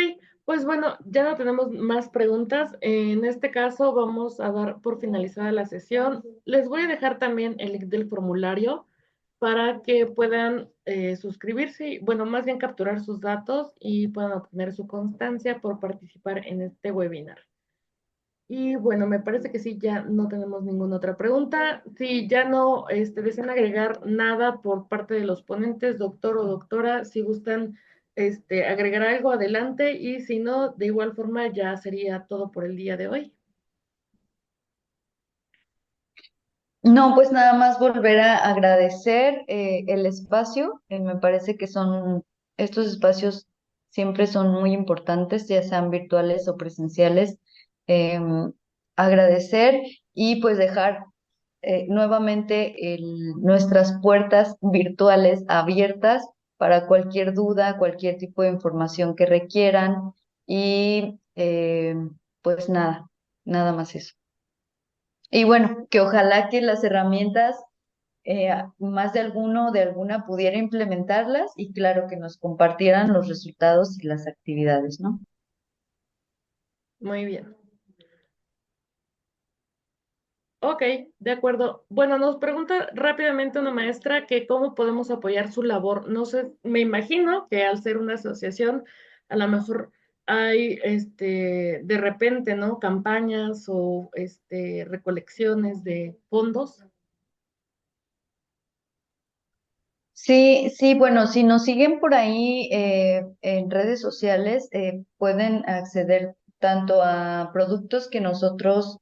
pues bueno, ya no tenemos más preguntas. En este caso vamos a dar por finalizada la sesión. Les voy a dejar también el link del formulario para que puedan suscribirse, bueno, más bien capturar sus datos y puedan obtener su constancia por participar en este webinar. Y bueno, me parece que sí, ya no tenemos ninguna otra pregunta. Si ya no desean agregar nada por parte de los ponentes, doctor o doctora, si gustan agregar algo, adelante. Y si no, de igual forma, ya sería todo por el día de hoy. No, pues nada más volver a agradecer el espacio. Me parece que estos espacios siempre son muy importantes, ya sean virtuales o presenciales. Agradecer y pues dejar nuevamente nuestras puertas virtuales abiertas para cualquier duda, cualquier tipo de información que requieran y pues nada más eso. Y bueno, que ojalá que las herramientas, más de alguno o de alguna pudiera implementarlas y claro que nos compartieran los resultados y las actividades, ¿no? Muy bien. Ok, de acuerdo. Bueno, nos pregunta rápidamente una maestra que cómo podemos apoyar su labor. No sé, me imagino que al ser una asociación, a lo mejor hay, de repente, ¿no? Campañas o, recolecciones de fondos. Sí, sí, bueno, si nos siguen por ahí en redes sociales, pueden acceder tanto a productos que nosotros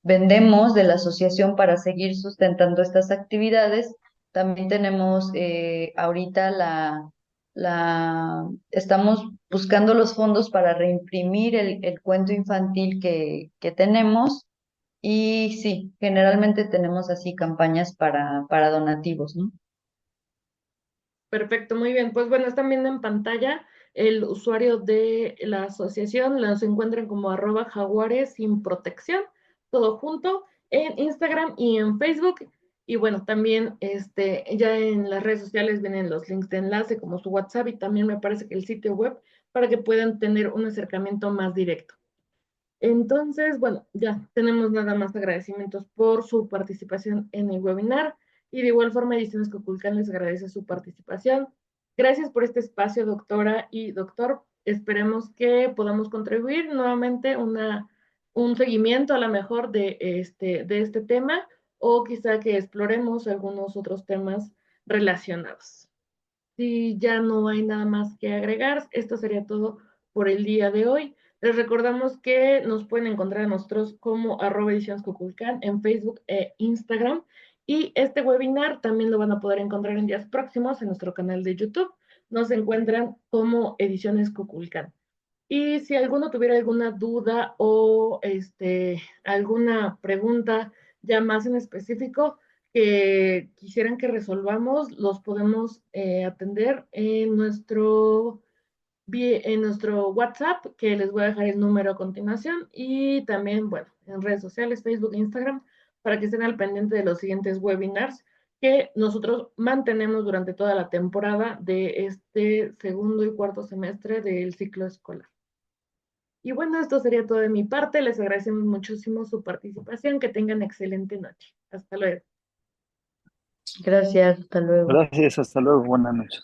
vendemos de la asociación para seguir sustentando estas actividades. También tenemos ahorita estamos buscando los fondos para reimprimir el cuento infantil que tenemos. Y sí, generalmente tenemos así campañas para donativos, ¿no? Perfecto, muy bien. Pues bueno, están viendo en pantalla el usuario de la asociación, los encuentran como @jaguares sin protección, todo junto, en Instagram y en Facebook. Y bueno, también ya en las redes sociales vienen los links de enlace como su WhatsApp y también me parece que el sitio web para que puedan tener un acercamiento más directo. Entonces, bueno, ya tenemos nada más agradecimientos por su participación en el webinar y de igual forma Ediciones Coculcán les agradece su participación. Gracias por este espacio, doctora y doctor. Esperemos que podamos contribuir nuevamente un seguimiento a lo mejor de este tema o quizá que exploremos algunos otros temas relacionados. Si ya no hay nada más que agregar, esto sería todo por el día de hoy. Les recordamos que nos pueden encontrar a nosotros como @edicionescoculcan en Facebook e Instagram. Y este webinar también lo van a poder encontrar en días próximos en nuestro canal de YouTube. Nos encuentran como Ediciones Coculcan. Y si alguno tuviera alguna duda o alguna pregunta ya más en específico que quisieran que resolvamos, los podemos atender en nuestro WhatsApp, que les voy a dejar el número a continuación, y también, bueno, en redes sociales, Facebook e Instagram, para que estén al pendiente de los siguientes webinars que nosotros mantenemos durante toda la temporada de este segundo y cuarto semestre del ciclo escolar. Y bueno, esto sería todo de mi parte. Les agradecemos muchísimo su participación. Que tengan excelente noche. Hasta luego. Gracias, hasta luego. Gracias, hasta luego, buenas noches.